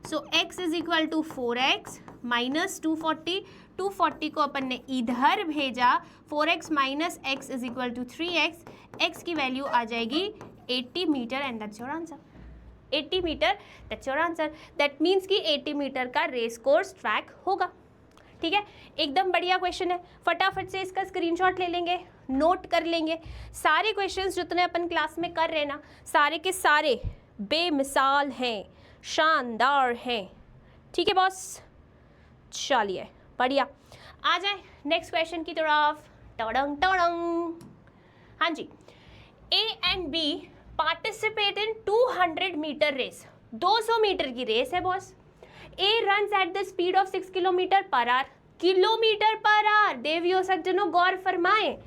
so x is equal to 4x minus 240, 240 को अपन ने इधर भेजा, 4x minus x is equal to 3x, x की वैल्यू आ जाएगी 80 metre and that's your answer. 80 metre, that's your answer. That means कि 80 metre का रेस कोर्स ट्रैक होगा, ठीक है। एकदम बढ़िया क्वेश्चन है, फटाफट से इसका स्क्रीनशॉट ले लेंगे, नोट कर लेंगे। सारे क्वेश्चंस जितने अपन क्लास में कर रहे हैं ना, सारे के सारे बेमिसाल हैं, शानदार हैं, ठीक है बॉस। चलिए बढ़िया, आ जाए नेक्स्ट क्वेश्चन की तरफ। टड़ंग टड़ंग, हाँ जी। A and B participate in 200 metre race, 200 metre की रेस है boss. A runs at the speed of 6 kilometre per hour, kilometre per hour. देवियों सज्जनों गौर फरमाएं,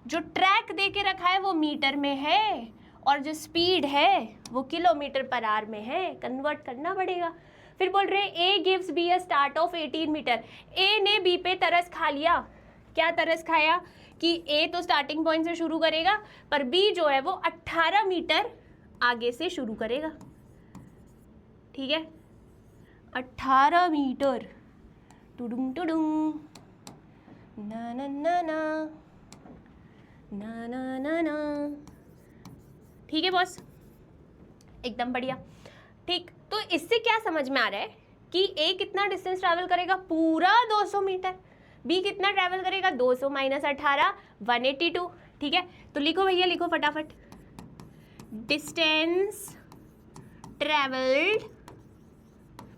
जो ट्रैक दे के रखा है वो मीटर में है और जो स्पीड है वो किलोमीटर पर आवर में है, कन्वर्ट करना पड़ेगा। फिर बोल रहे A gives B a start of 18 metre, A ने बी पे तरस खा लिया। क्या तरस खाया कि ए तो स्टार्टिंग पॉइंट से शुरू करेगा पर बी जो है वो 18 मीटर आगे से शुरू करेगा, ठीक है। 18 मीटर, टुडुंग टुडुंग, ना ना ना ना ना ना ना ना, ठीक है बॉस, एकदम बढ़िया, ठीक। तो इससे क्या समझ में आ रहा है कि ए कितना डिस्टेंस ट्रैवल करेगा, पूरा 200 मीटर, बी कितना ट्रैवल करेगा 200 माइनस 18 182, ठीक है। तो लिखो भैया, लिखो फटाफट, डिस्टेंस ट्रैवल्ड,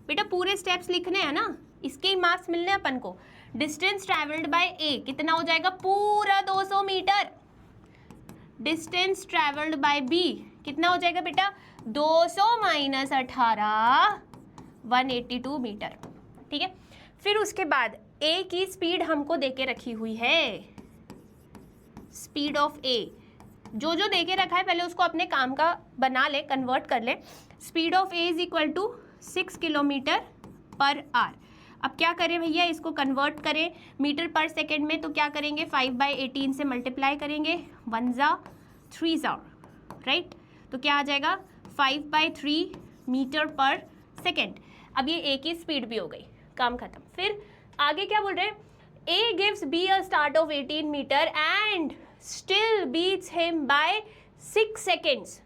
बेटा पूरे स्टेप्स लिखने हैं ना, इसके ही मार्क्स मिलने हैं अपन को। डिस्टेंस ट्रैवल्ड बाय ए कितना हो जाएगा, पूरा 200 metre. Distance travelled by B कितना हो जाएगा बेटा, 200 माइनस 18 182 मीटर, ठीक है। फिर उसके बाद ए की स्पीड हमको देके रखी हुई है, स्पीड ऑफ ए जो जो देके रखा है पहले उसको अपने काम का बना ले, कन्वर्ट कर ले। Speed of A is equal to 6 kilometre per hour. अब क्या करें भैया, इसको कन्वर्ट करें मीटर पर सेकेंड में, तो क्या करेंगे 5/18 से मल्टीप्लाई करेंगे, 1 ज़ा 3 ज़ा, राइट। तो क्या आ जाएगा 5/3 मीटर पर सेकेंड। अब ये ए की स्पीड भी हो गई, काम खत्म। फिर आगे क्या बोल रहे हैं, A gives B a start of 18 metre and still beats him by 6 seconds.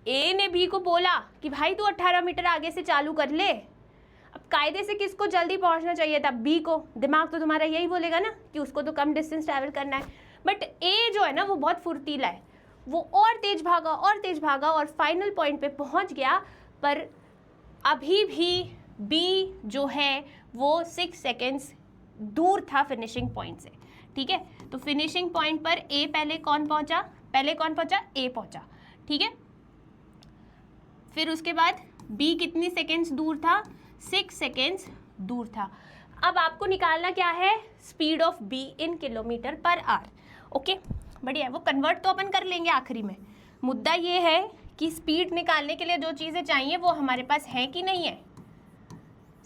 A ने बी को बोला कि भाई तू 18 मीटर आगे से चालू कर ले। अब कायदे से किसको जल्दी पहुंचना चाहिए था, बी को। दिमाग तो तुम्हारा यही बोलेगा ना कि उसको तो कम डिस्टेंस ट्रैवल करना है, बट ए जो है ना वो बहुत फुर्तीला है, वो और तेज भागा और फाइनल पॉइंट पे पहुंच गया। पर अभी भी बी जो है वो 6 सेकेंड्स दूर था फिनिशिंग पॉइंट से, ठीक है। तो फिनिशिंग पॉइंट पर ए पहले कौन पहुंचा, ए पहुंचा, ठीक है। फिर उसके बाद बी कितनी सेकेंड्स दूर था, 6 सेकेंड्स दूर था। अब आपको निकालना क्या है, speed of be in kilometre per our, okay बढ़िया। वो कन्वर्ट तो अपन कर लेंगे आखिरी में। मुद्दा ये है कि स्पीड निकालने के लिए जो चीज़ें चाहिए वो हमारे पास है कि नहीं है।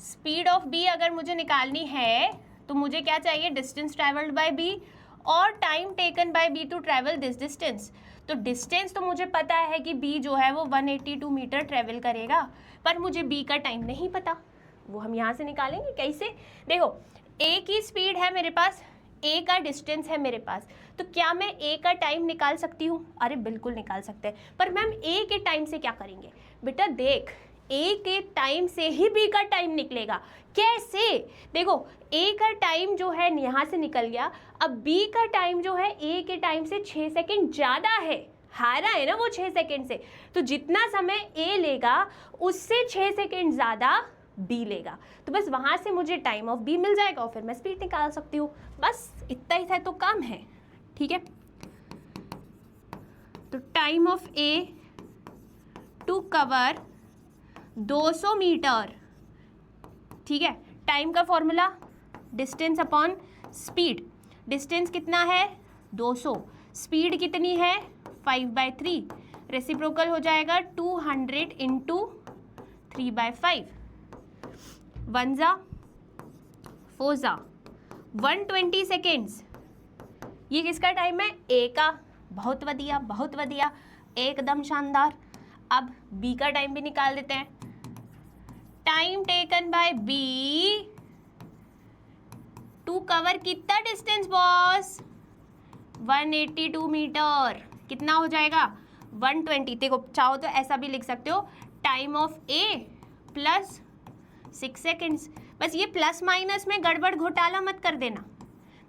स्पीड ऑफ बी अगर मुझे निकालनी है तो मुझे क्या चाहिए, डिस्टेंस ट्रैवल्ड बाय बी और time taken by B to travel this distance. तो डिस्टेंस तो मुझे पता है कि बी जो है वो 182 मीटर ट्रैवल करेगा, पर मुझे बी का टाइम नहीं पता। वो हम यहाँ से निकालेंगे कैसे, देखो ए की स्पीड है मेरे पास, ए का डिस्टेंस है मेरे पास, तो क्या मैं ए का टाइम निकाल सकती हूँ? अरे बिल्कुल निकाल सकते हैं। पर मैम ए के टाइम से क्या करेंगे? बेटा देख, ए के टाइम से ही बी का टाइम निकलेगा। कैसे? देखो ए का टाइम जो है यहाँ से निकल गया, अब बी का टाइम जो है ए के टाइम से 6 सेकेंड ज़्यादा है, हारा है ना वो 6 सेकेंड से, तो जितना समय ए लेगा उससे 6 सेकेंड ज़्यादा बी लेगा। तो बस वहाँ से मुझे टाइम ऑफ बी मिल जाएगा और फिर मैं स्पीड निकाल सकती हूँ। बस इतना ही था तो काम है, ठीक है। तो time of A to cover 200 metre ठीक है। टाइम का formula distance upon speed. Distance कितना है 200, स्पीड कितनी है 5/3, रेसिप्रोकल हो जाएगा 200 इंटू 3/5, 1 जा 4 जा 120 सेकेंड्स। ये किसका टाइम है ए का। बहुत बढ़िया बहुत बढ़िया, एकदम शानदार। अब बी का टाइम भी निकाल देते हैं। Time taken by B to cover कितना डिस्टेंस बॉस 182 मीटर। कितना हो जाएगा 120। देखो चाहो तो ऐसा भी लिख सकते हो, time of A plus 6 seconds. बस ये प्लस माइनस में गड़बड़ घोटाला मत कर देना।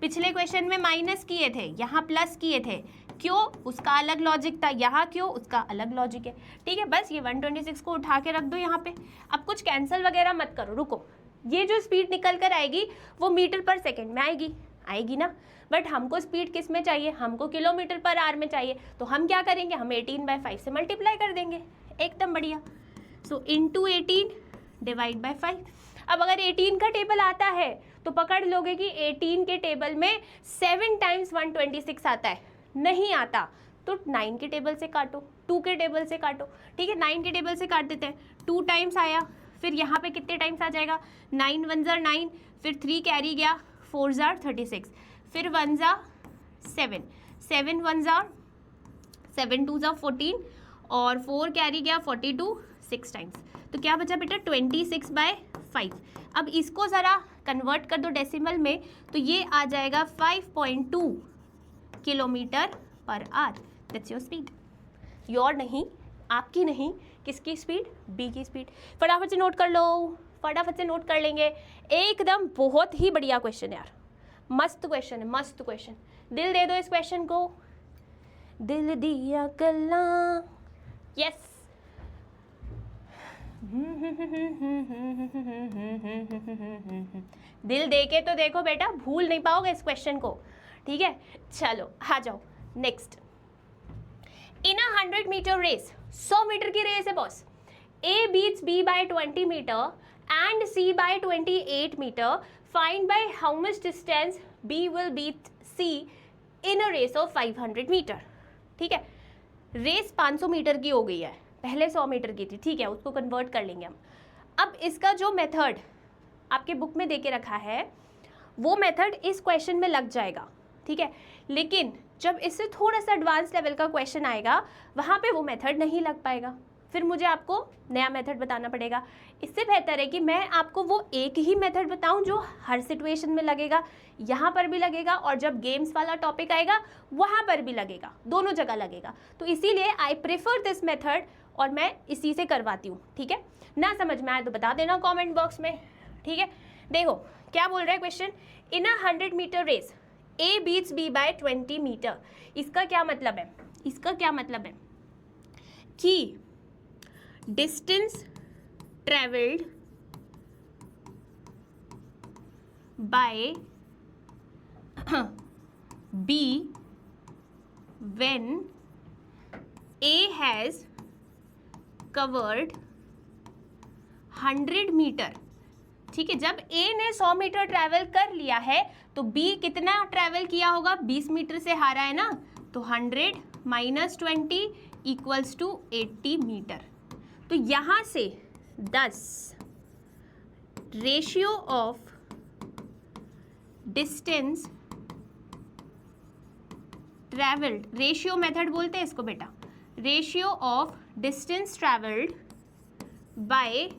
पिछले क्वेश्चन में माइनस किए थे, यहाँ प्लस किए थे, क्यों उसका अलग लॉजिक था, यहाँ क्यों उसका अलग लॉजिक है। ठीक है, बस ये 126 को उठा के रख दो यहाँ पे। अब कुछ कैंसिल वगैरह मत करो, रुको। ये जो स्पीड निकल कर आएगी वो मीटर पर सेकेंड में आएगी ना, बट हमको स्पीड किस में चाहिए, हमको किलोमीटर पर आवर में चाहिए। तो हम क्या करेंगे, हम 18/5 से मल्टीप्लाई कर देंगे, एकदम बढ़िया। So into 18 divide by 5। अब अगर 18 का टेबल आता है तो पकड़ लोगे कि 18 के टेबल में 7 टाइम्स 126 आता है, नहीं आता तो 9 के टेबल से काटो, 2 के टेबल से काटो। ठीक है, 9 के टेबल से काट देते हैं। 2 टाइम्स आया, फिर यहाँ पे कितने टाइम्स आ जाएगा 9 1 ज़ा 9, फिर 3 कैरी गया 4 ज़ा 36, फिर 1 ज़ा 7, 7 1 ज़ा 7 2 ज़ा 14 और 4 कैरी गया 42 6 टाइम्स। तो क्या बचा बेटा 26/5। अब इसको ज़रा कन्वर्ट कर दो डेसिमल में, तो ये आ जाएगा 5.2 kilometre per our. That's your speed. Your नहीं, आपकी नहीं, किसकी स्पीड, बी की स्पीड। फटाफट से नोट कर लो, फटाफट से नोट कर लेंगे। एकदम बहुत ही बढ़िया क्वेश्चन यार, मस्त क्वेश्चन है, मस्त क्वेश्चन। दिल दे दो इस क्वेश्चन को, दिल दिया कल्ला। यस दिल दे के तो देखो बेटा, भूल नहीं पाओगे इस क्वेश्चन को। ठीक है, चलो आ जाओ next. In a 100 metre race, 100 metre की रेस है boss. A beats B by 20 metre and C by 28 metre. Find by how much distance B will beat C in a race of 500 metre. ठीक है, race 500 metre की हो गई है, पहले 100 metre की थी। ठीक है, उसको कन्वर्ट कर लेंगे हम। अब इसका जो मेथड आपके बुक में देके रखा है वो मेथड इस क्वेश्चन में लग जाएगा। ठीक है, लेकिन जब इससे थोड़ा सा एडवांस लेवल का क्वेश्चन आएगा वहाँ पे वो मेथड नहीं लग पाएगा, फिर मुझे आपको नया मेथड बताना पड़ेगा। इससे बेहतर है कि मैं आपको वो एक ही मेथड बताऊं जो हर सिचुएशन में लगेगा, यहाँ पर भी लगेगा और जब गेम्स वाला टॉपिक आएगा वहाँ पर भी लगेगा, दोनों जगह लगेगा। तो इसीलिए आई प्रेफर दिस मेथड और मैं इसी से करवाती हूँ। ठीक है, ना समझ में आए तो बता देना कमेंट बॉक्स में। ठीक है, देखो क्या बोल रहा है question. In a 100 metre race A beats B by 20 metre. इसका क्या मतलब है, इसका क्या मतलब है कि distance travelled by B when A has covered 100 metre. ठीक है, जब ए ने 100 मीटर ट्रैवल कर लिया है तो बी कितना ट्रैवल किया होगा, 20 मीटर से हारा है ना, तो 100 माइनस 20 इक्वल्स टू 80 मीटर। तो यहाँ से 10 ratio of distance travelled, ratio method बोलते हैं इसको बेटा, ratio of distance travelled by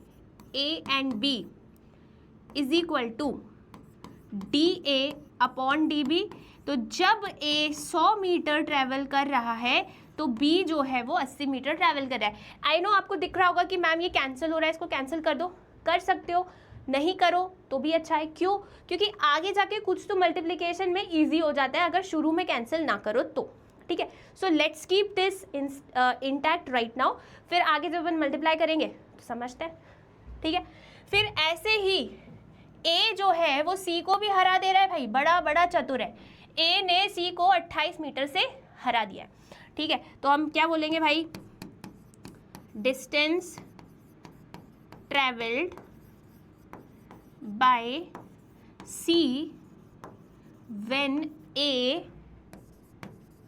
A and B is equal to D A upon D B. तो जब ए 100 मीटर ट्रैवल कर रहा है तो बी जो है वो 80 मीटर ट्रैवल कर रहा है। आई नो आपको दिख रहा होगा कि मैम ये कैंसिल हो रहा है, इसको कैंसिल कर दो, कर सकते हो, नहीं करो तो भी अच्छा है। क्यों, क्योंकि आगे जाके कुछ तो मल्टीप्लिकेशन में ईजी हो जाता है अगर शुरू में कैंसिल ना करो तो। ठीक है, so let's keep this intact right now, फिर आगे जब हम मल्टीप्लाई करेंगे तो समझते हैं। ठीक है, फिर ऐसे ही ए जो है वो सी को भी हरा दे रहा है भाई, बड़ा बड़ा चतुर है। ए ने सी को 28 मीटर से हरा दिया है। ठीक है, तो हम क्या बोलेंगे भाई, distance travelled by C when A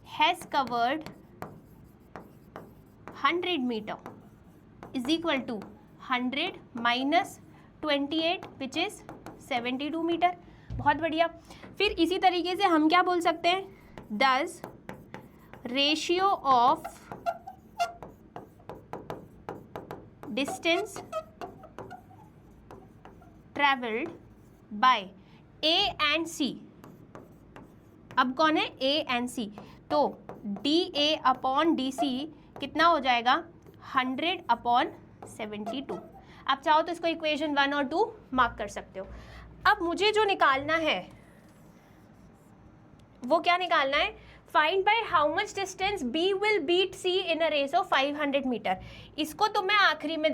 has covered 100 meter is equal to 100 minus 28 which is 72 metre. बहुत बढ़िया। फिर इसी तरीके से हम क्या बोल सकते हैं, thus ratio of distance travelled by A and C। अब कौन है, A एंड C, तो DA अपॉन DC कितना हो जाएगा, 100 अपॉन 72। आप चाहो तो इसको इक्वेशन 1 और 2 मार्क कर सकते हो। अब मुझे जो निकालना है वो क्या निकालना है, find by how much distance B will beat C in a race of 500 metre. इसको तो मैं आखिरी में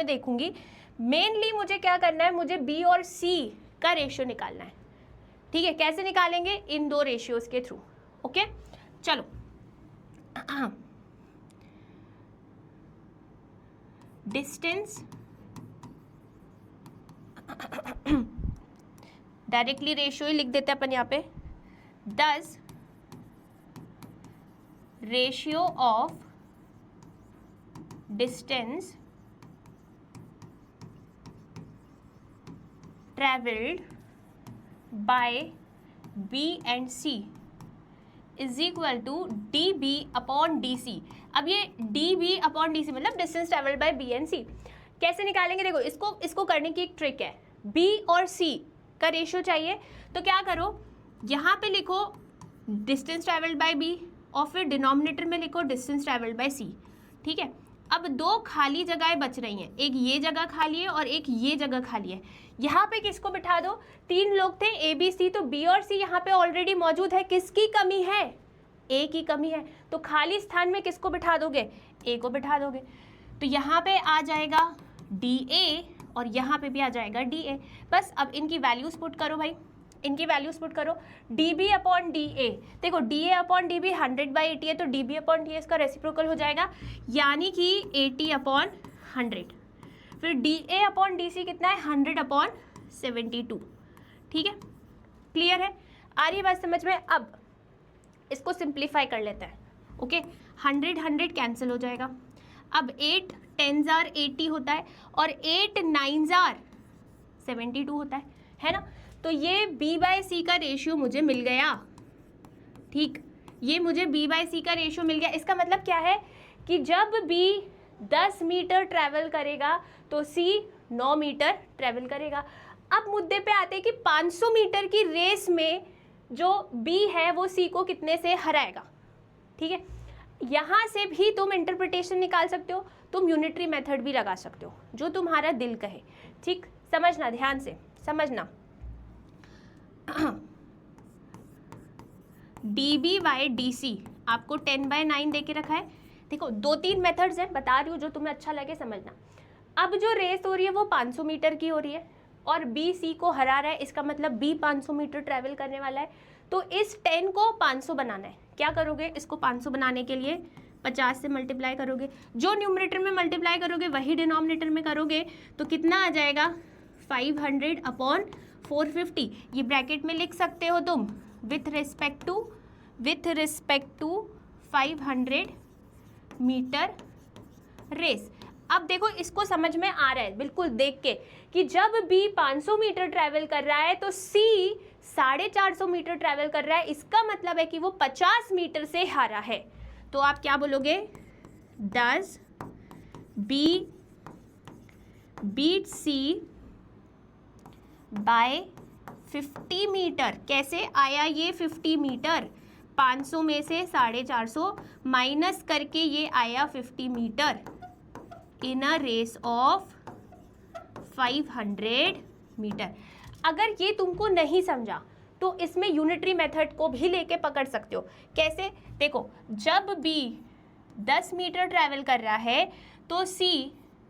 देखूंगी, मेनली मुझे क्या करना है, मुझे B और C का रेशियो निकालना है। ठीक है, कैसे निकालेंगे, इन दो रेशियोज के थ्रू। ओके चलो डिस्टेंस डायरेक्टली रेशियो ही लिख देते हैं अपन यहाँ पे, 10 ratio of distance travelled by B and C is equal to DB upon DC। अब ये DB अपॉन DC मतलब distance travelled by B and C कैसे निकालेंगे, देखो इसको करने की एक ट्रिक है। B और C का रेशियो चाहिए तो क्या करो, यहाँ पे लिखो डिस्टेंस ट्रेवल्ड बाय B और फिर डिनोमिनेटर में लिखो डिस्टेंस ट्रेवल्ड बाय C। ठीक है, अब दो खाली जगहें बच रही हैं, एक ये जगह खाली है और एक ये जगह खाली है। यहाँ पे किसको बिठा दो, 3 लोग थे A B C, तो B और C यहाँ पे ऑलरेडी मौजूद है, किसकी कमी है, A की कमी है, तो खाली स्थान में किसको बिठा दोगे, A को बिठा दोगे। तो यहाँ पे आ जाएगा DA और यहाँ पे भी आ जाएगा DA। बस अब इनकी वैल्यूज पुट करो भाई, इनकी वैल्यूज पुट करो। DB अपॉन DA, देखो DA अपॉन DB 100/80 है, तो DB अपॉन DA इसका रेसिप्रोकल हो जाएगा, यानी कि 80 अपॉन 100। फिर DA अपॉन DC कितना है, 100 अपॉन 72। ठीक है, क्लियर है, आ रही है बात समझ में। अब इसको सिंप्लीफाई कर लेते हैं। ओके 100 कैंसिल हो जाएगा। अब 8 10s are 80 होता है और 8 9s are 72 होता है ना। तो ये B/C का रेशियो मुझे मिल गया। ठीक, ये मुझे B/C का रेशियो मिल गया। इसका मतलब क्या है कि जब B 10 मीटर ट्रैवल करेगा तो C 9 मीटर ट्रैवल करेगा। अब मुद्दे पे आते हैं कि 500 मीटर की रेस में जो B है वो C को कितने से हराएगा। ठीक है, यहाँ से भी तुम इंटरप्रिटेशन निकाल सकते हो, तुम यूनिटरी मेथड भी लगा सकते हो, जो तुम्हारा दिल कहे। ठीक, समझना, ध्यान से समझना। DB/DC आपको 10/9 दे के रखा है। देखो 2-3 मेथड्स हैं, बता रही हूँ, जो तुम्हें अच्छा लगे समझना। अब जो रेस हो रही है वो 500 मीटर की हो रही है और B C को हरा रहा है, इसका मतलब B 500 मीटर ट्रैवल करने वाला है। तो इस 10 को 500 बनाना है। क्या करोगे, इसको 500 बनाने के लिए 50 से मल्टीप्लाई करोगे, जो न्यूमरेटर में मल्टीप्लाई करोगे वही डिनोमिनेटर में करोगे, तो कितना आ जाएगा 500 अपॉन 450। ये ब्रैकेट में लिख सकते हो तुम, with respect to 500 metre race. अब देखो इसको समझ में आ रहा है बिल्कुल देख के कि जब B 500 मीटर ट्रैवल कर रहा है तो C 450 मीटर ट्रैवल कर रहा है, इसका मतलब है कि वो 50 मीटर से हारा है। तो आप क्या बोलोगे, does B beat C by 50 metre. कैसे आया ये 50 मीटर, 500 में से 450 माइनस करके ये आया 50 metre in a race of 500 metre. अगर ये तुमको नहीं समझा तो इसमें यूनिटरी मेथड को भी लेके पकड़ सकते हो। कैसे, देखो जब B 10 मीटर ट्रैवल कर रहा है तो C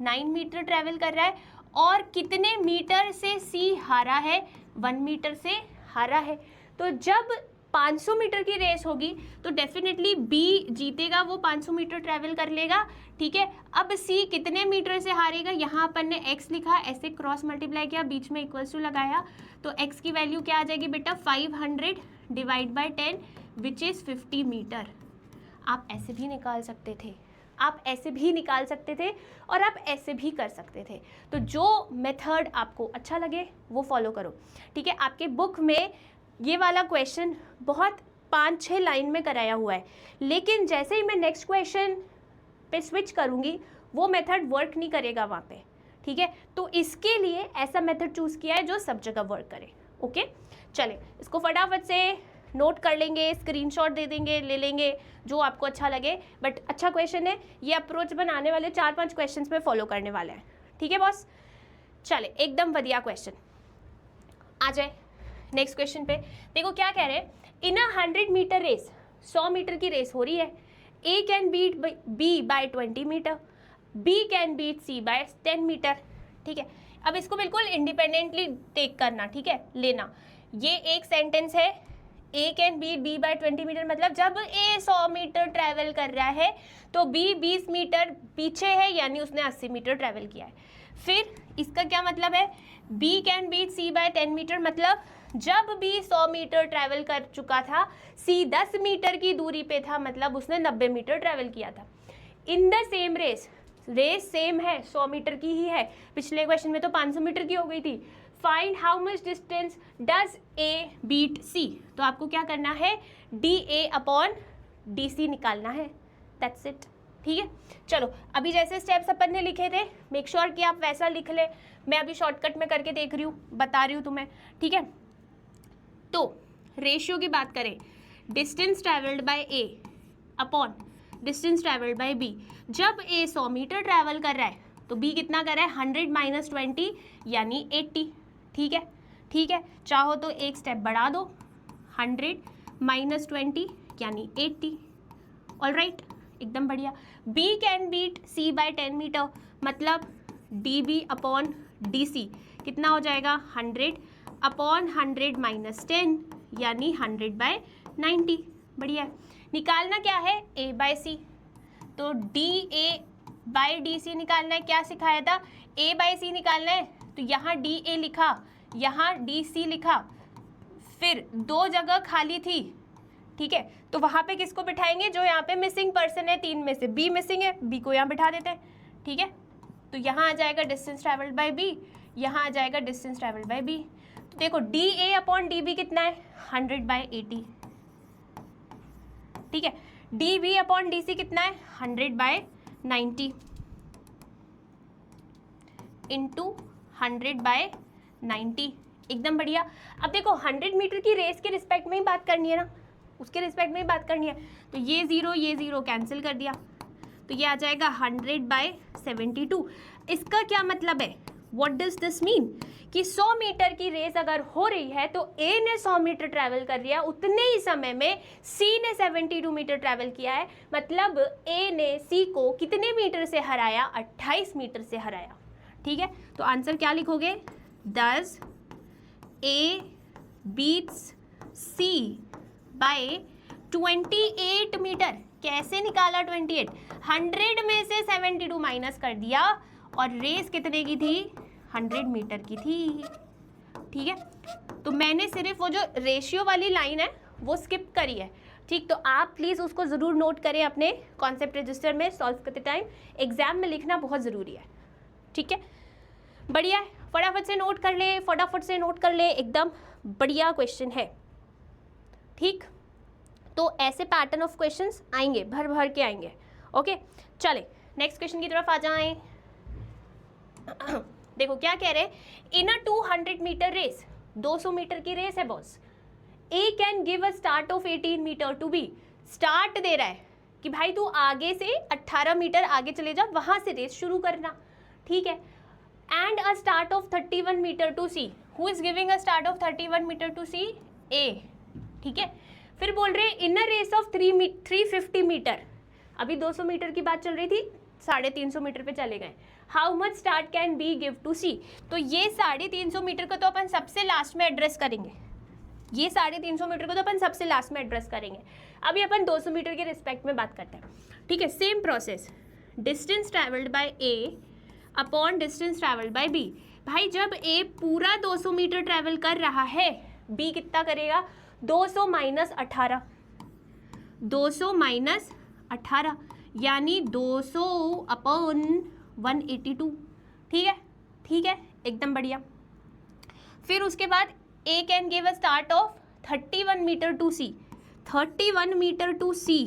9 मीटर ट्रैवल कर रहा है, और कितने मीटर से C हारा है, 1 मीटर से हारा है। तो जब 500 मीटर की रेस होगी तो डेफिनेटली बी जीतेगा, वो 500 मीटर ट्रैवल कर लेगा, ठीक है। अब सी कितने मीटर से हारेगा, यहाँ अपन ने x लिखा, ऐसे क्रॉस मल्टीप्लाई किया, बीच में इक्वल्स टू लगाया, तो x की वैल्यू क्या आ जाएगी बेटा, 500 divide by 10 which is 50 metre. आप ऐसे भी निकाल सकते थे, आप ऐसे भी निकाल सकते थे और आप ऐसे भी कर सकते थे, तो जो मेथड आपको अच्छा लगे वो फॉलो करो, ठीक है। आपके बुक में ये वाला क्वेश्चन बहुत 5-6 लाइन में कराया हुआ है, लेकिन जैसे ही मैं नेक्स्ट क्वेश्चन पे स्विच करूँगी वो मेथड वर्क नहीं करेगा वहाँ पे, ठीक है। तो इसके लिए ऐसा मेथड चूज़ किया है जो सब जगह वर्क करे, ओके। चले इसको फटाफट से नोट कर लेंगे, स्क्रीनशॉट दे देंगे, ले लेंगे, जो आपको अच्छा लगे, बट अच्छा क्वेश्चन है ये। अप्रोच बनाने वाले 4-5 क्वेश्चंस में फॉलो करने वाले हैं, ठीक है बॉस। चले एकदम बढ़िया क्वेश्चन आ जाए नेक्स्ट क्वेश्चन पे। देखो क्या कह रहे हैं, in a 100 metre race, 100 metre की रेस हो रही है, A can beat B by 20 metre, B can beat C by 10 metre, ठीक है। अब इसको बिल्कुल इंडिपेंडेंटली टेक करना, ठीक है, लेना। ये एक सेंटेंस है, A can beat B by 20 metre, मतलब जब ए 100 मीटर ट्रैवल कर रहा है तो बी 20 मीटर पीछे है, यानी उसने 80 मीटर ट्रैवल किया है। फिर इसका क्या मतलब है, B can beat C by 10 metre, मतलब जब बी 100 मीटर ट्रैवल कर चुका था, सी 10 मीटर की दूरी पे था, मतलब उसने 90 मीटर ट्रैवल किया था। In the same race, race same है, 100 मीटर की ही है, पिछले क्वेश्चन में तो 500 मीटर की हो गई थी। Find how much distance does A beat C, तो आपको क्या करना है, D A upon D C निकालना है, दैट्स इट, ठीक है। चलो अभी जैसे स्टेप्स अपन ने लिखे थे, मेक श्योर कि आप वैसा लिख ले। मैं अभी शॉर्टकट में करके देख रही हूँ, बता रही हूँ तुम्हें, ठीक है। तो रेशियो की बात करें, distance travelled by A upon distance travelled by B. जब ए 100 मीटर ट्रैवल कर रहा है तो बी कितना कर रहा है, 100 माइनस 20 यानी 80, ठीक है, ठीक है। चाहो तो एक स्टेप बढ़ा दो, 100 माइनस 20 यानी 80, ऑल राइट, एकदम बढ़िया। B can beat C by 10 metre, मतलब D B upon D C कितना हो जाएगा, 100 अपॉन 100 माइनस 10 यानी 100 बाय 90, बढ़िया। निकालना क्या है, ए बाय सी, तो D A by D C निकालना है। क्या सिखाया था, ए बाय सी निकालना है, तो यहाँ डी ए लिखा, यहाँ डी सी लिखा, फिर 2 जगह खाली थी, ठीक है, तो वहाँ पे किसको बिठाएंगे, जो यहाँ पे मिसिंग पर्सन है, 3 में से बी मिसिंग है, बी को यहाँ बिठा देते हैं, ठीक है। तो यहाँ आ जाएगा डिस्टेंस ट्रैवल्ड बाय बी, यहाँ आ जाएगा डिस्टेंस ट्रैवल्ड बाय बी। तो देखो D A upon D B कितना है, 100 बाय 80, ठीक है। D B upon D C कितना है, 100 बाय 90 इंटू 100 बाय 90, एकदम बढ़िया। अब देखो 100 मीटर की रेस के रिस्पेक्ट में ही बात करनी है ना, उसके रिस्पेक्ट में ही बात करनी है, तो ये ज़ीरो कैंसिल कर दिया, तो ये आ जाएगा 100 बाय 72। इसका क्या मतलब है, व्हाट डज दिस मीन, कि 100 मीटर की रेस अगर हो रही है तो ए ने 100 मीटर ट्रैवल कर लिया, उतने ही समय में सी ने 72 मीटर ट्रैवल किया है, मतलब ए ने सी को कितने मीटर से हराया, 28 मीटर से हराया, ठीक है। तो आंसर क्या लिखोगे, दस A beats C by 28 metre. कैसे निकाला 28, 100 में से 72 माइनस कर दिया, और रेस कितने की थी, 100 मीटर की थी, ठीक है। तो मैंने सिर्फ वो जो रेशियो वाली लाइन है वो स्किप करी है, ठीक। तो आप प्लीज़ उसको ज़रूर नोट करें अपने कॉन्सेप्ट रजिस्टर में, सॉल्व करते टाइम एग्जाम में लिखना बहुत ज़रूरी है, ठीक है, बढ़िया है। फटाफट से नोट कर ले, फटाफट से नोट कर ले, एकदम बढ़िया क्वेश्चन है, ठीक। तो ऐसे पैटर्न ऑफ क्वेश्चंस आएंगे, भर भर के आएंगे, ओके। चले नेक्स्ट क्वेश्चन की तरफ आ जाएं। देखो क्या कह रहे हैं, in a 200 metre race, 200 metre की रेस है boss, A can give a start of 18 metre to B. Start दे रहा है कि भाई तू आगे से 18 मीटर आगे चले जा, वहां से रेस शुरू करना, ठीक है। And a start of 31 metre to C, who is giving a start of 31 metre to C, A, ठीक है। फिर बोल रहे हैं in a race of 350 metre, अभी 200 मीटर की बात चल रही थी, 350 मीटर पे चले गए। How much start can B give to C, तो ये 350 मीटर को तो अपन सबसे लास्ट में एड्रेस करेंगे, ये 350 मीटर को तो अपन सबसे लास्ट में एड्रेस करेंगे। अभी अपन 200 मीटर के रिस्पेक्ट में बात करते हैं, ठीक है। Same process, distance travelled by A upon distance travelled by B. भाई जब ए पूरा 200 मीटर ट्रैवल कर रहा है, बी कितना करेगा? 200 माइनस 18, 200 माइनस 18 यानी 200 अपॉन 182, ठीक है, ठीक है, एकदम बढ़िया। फिर उसके बाद A can give a start of 31 metre to C, 31 metre to C.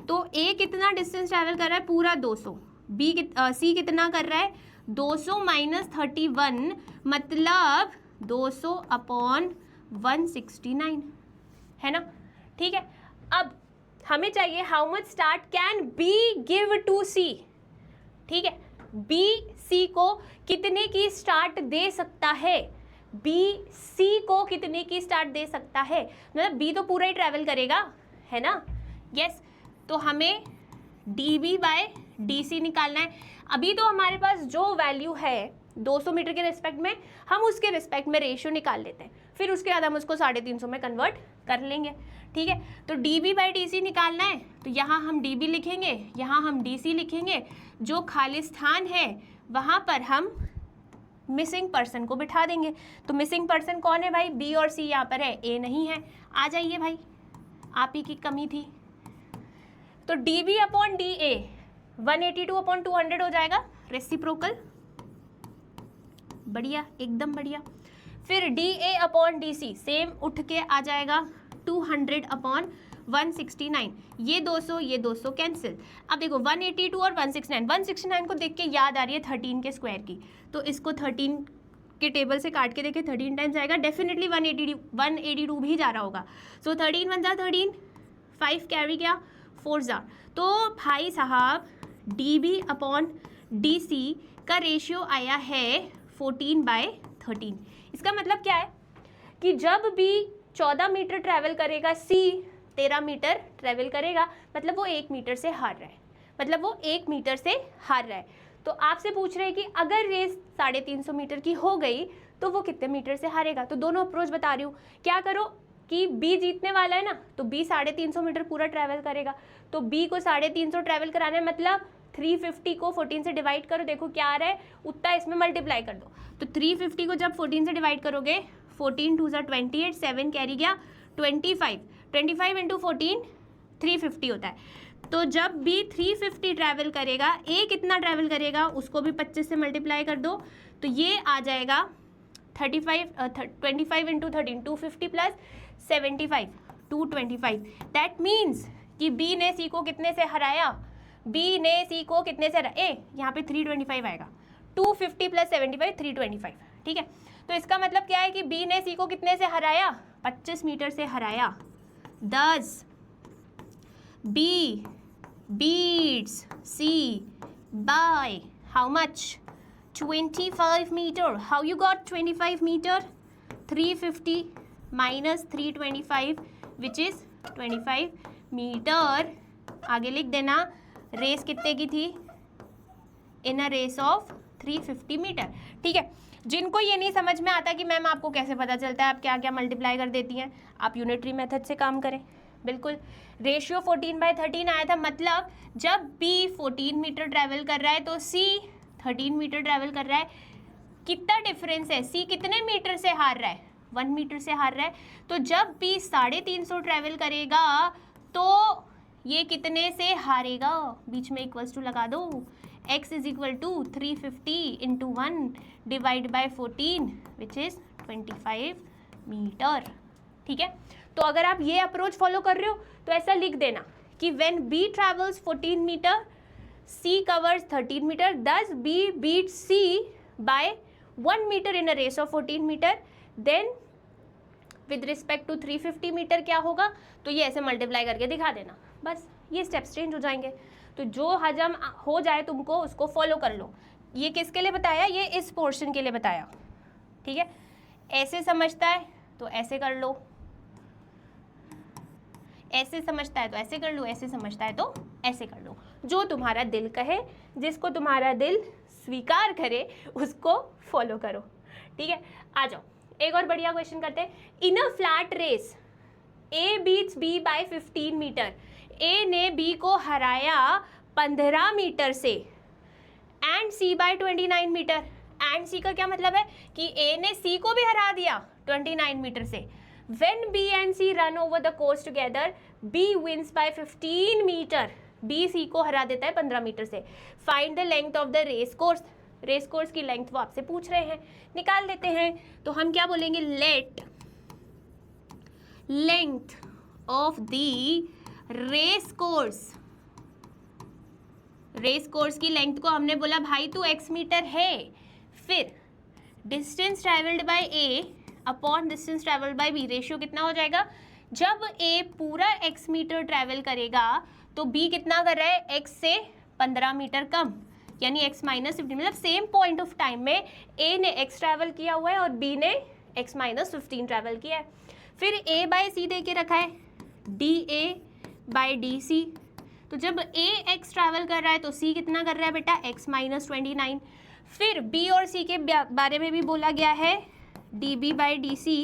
तो ए कितना डिस्टेंस ट्रैवल कर रहा है? पूरा 200। सी कितना कर रहा है? 200 माइनस 31 मतलब 200 अपॉन 169, है ना, ठीक है। अब हमें चाहिए how much start can B give to C, ठीक है। बी सी को कितने की स्टार्ट दे सकता है? बी सी को कितने की स्टार्ट दे सकता है? मतलब बी तो पूरा ही ट्रैवल करेगा, है ना, यस। तो हमें D B by D C निकालना है। अभी तो हमारे पास जो वैल्यू है 200 मीटर के रिस्पेक्ट में, हम उसके रिस्पेक्ट में रेशियो निकाल लेते हैं, फिर उसके बाद हम उसको 350 में कन्वर्ट कर लेंगे, ठीक है। तो D B by D C निकालना है, तो यहाँ हम डी बी लिखेंगे, यहाँ हम डी सी लिखेंगे। जो खाली स्थान है वहाँ पर हम मिसिंग पर्सन को बिठा देंगे। तो मिसिंग पर्सन कौन है भाई? बी और सी यहाँ पर है, ए नहीं है। आ जाइए भाई, आप ही की कमी थी। तो D B upon D A 182 upon 200 हो जाएगा, रेसिप्रोकल, बढ़िया, एकदम बढ़िया। फिर D A upon D C same उठ के आ जाएगा 200 अपॉन 169। ये 200 कैंसिल। अब देखो 182 और 169 को देख के याद आ रही है 13 के स्क्वायर की, तो इसको 13 के टेबल से काट के देखे 13 टाइम्स आएगा, डेफिनेटली 182 भी जा रहा होगा। सो 13 1 जा 13, 5 कैरी गया, 4 जा। तो भाई साहब D B upon D C का रेशियो आया है 14/13। इसका मतलब क्या है कि जब भी 14 मीटर ट्रैवल करेगा, सी 13 मीटर ट्रैवल करेगा, मतलब वो 1 मीटर से हार रहा है, मतलब वो 1 मीटर से हार रहा है। तो आपसे पूछ रहे हैं कि अगर रेस 350 मीटर की हो गई तो वो कितने मीटर से हारेगा। तो दोनों अप्रोच बता रही हूँ। क्या करो कि बी जीतने वाला है ना, तो बी 350 मीटर पूरा ट्रैवल करेगा, तो बी को 350 ट्रैवल कराना है, मतलब 350 को 14 से डिवाइड करो, देखो क्या आ रहा है, उतना इसमें मल्टीप्लाई कर दो। तो 350 को जब 14 से डिवाइड करोगे, 14 2 जा 28, 7 कैरी गया 25 इंटू 14 350 होता है। तो जब भी 350 ट्रैवल करेगा, ए कितना ट्रैवल करेगा उसको भी 25 से मल्टीप्लाई कर दो, तो ये आ जाएगा 25 इंटू 13 250 प्लस 75 225। दैट मीन्स कि बी ने सी को कितने से हराया? बी ने सी को कितने से हराया? ए यहाँ पे 325 आएगा, 250 प्लस 75 325, ठीक है। तो इसका मतलब क्या है कि बी ने सी को कितने से हराया? 25 मीटर से हराया। Thus B beats C by how much? 25 meter. How you got 25 meter? 350 minus 325 which is 25 meter. आगे लिख देना, रेस कितने की थी? इन अ रेस ऑफ 350 मीटर, ठीक है। जिनको ये नहीं समझ में आता कि मैम आपको कैसे पता चलता है, आप क्या क्या मल्टीप्लाई कर देती हैं, आप यूनिटरी मेथड से काम करें। बिल्कुल, रेशियो 14/13 आया था, मतलब जब बी 14 मीटर ट्रैवल कर रहा है तो सी 13 मीटर ट्रैवल कर रहा है। कितना डिफरेंस है? सी कितने मीटर से हार रहा है? 1 मीटर से हार रहा है। तो जब बी 350 ट्रैवल करेगा तो ये कितने से हारेगा? बीच में इक्वल्स टू लगा दो, x is equal to 350 into 1 divide by 14 which is 25 metre, ठीक है। तो अगर आप ये अप्रोच फॉलो कर रहे हो तो ऐसा लिख देना कि when b travels 14 metre, c covers 13 metre, thus b beats c by 1 metre in a race of 14 metre, then with respect to 350 metre क्या होगा? तो ये ऐसे मल्टीप्लाई करके दिखा देना, बस ये स्टेप्स चेंज हो जाएंगे। तो जो हजम हो जाए तुमको उसको फॉलो कर लो। ये किसके लिए बताया? ये इस पोर्शन के लिए बताया, ठीक है। ऐसे समझता है तो ऐसे कर लो, ऐसे समझता है तो ऐसे कर लो, ऐसे समझता है तो ऐसे कर लो, जो तुम्हारा दिल कहे, जिसको तुम्हारा दिल स्वीकार करे उसको फॉलो करो, ठीक है। आ जाओ, एक और बढ़िया क्वेश्चन करते हैं। In a flat race A beats B by 15 metre, A ने बी को हराया 15 मीटर से and C by 29 metre. And C का क्या मतलब है कि ए ने सी को भी हरा दिया 29 मीटर से। When B and C run over the course together, B wins by 15 metre, B C को हरा देता है 15 मीटर से। Find the length of the race course, race course की लेंथ वो आपसे पूछ रहे हैं, निकाल देते हैं। तो हम क्या बोलेंगे, let length of the race course, race course की लेंथ को हमने बोला भाई तू x मीटर है, फिर distance travelled by a upon distance travelled by b, ratio कितना हो जाएगा, जब a पूरा x मीटर ट्रैवल करेगा तो b कितना कर रहा है, x से 15 मीटर कम, यानी x माइनस 15, मतलब सेम पॉइंट ऑफ टाइम में a ने x ट्रैवल किया हुआ है और b ने x माइनस 15 ट्रैवल किया है। फिर a बाय c दे के रखा है, dA बाय dc, तो जब a x ट्रैवल कर रहा है तो c कितना कर रहा है बेटा, x माइनस 29। फिर b और c के बारे में भी बोला गया है, db by dc,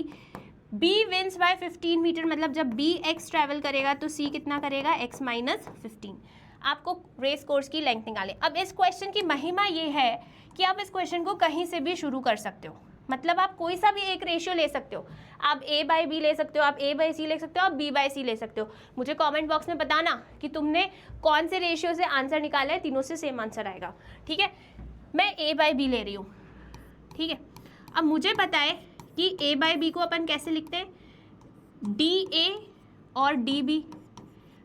b wins by 15 metre, मतलब जब b x ट्रैवल करेगा तो c कितना करेगा, x माइनस 15। आपको रेस कोर्स की लेंथ निकालें। अब इस क्वेश्चन की महिमा ये है कि आप इस क्वेश्चन को कहीं से भी शुरू कर सकते हो, मतलब आप कोई सा भी एक रेशियो ले सकते हो, आप a बाय b ले सकते हो, आप a बाय c ले सकते हो, आप b बाय c ले सकते हो। मुझे कमेंट बॉक्स में बताना कि तुमने कौन से रेशियो से आंसर निकाला है, तीनों से सेम आंसर आएगा, ठीक है। मैं a बाय b ले रही हूँ, ठीक है। अब मुझे पता है कि a बाय b को अपन कैसे लिखते हैं, dA और dB,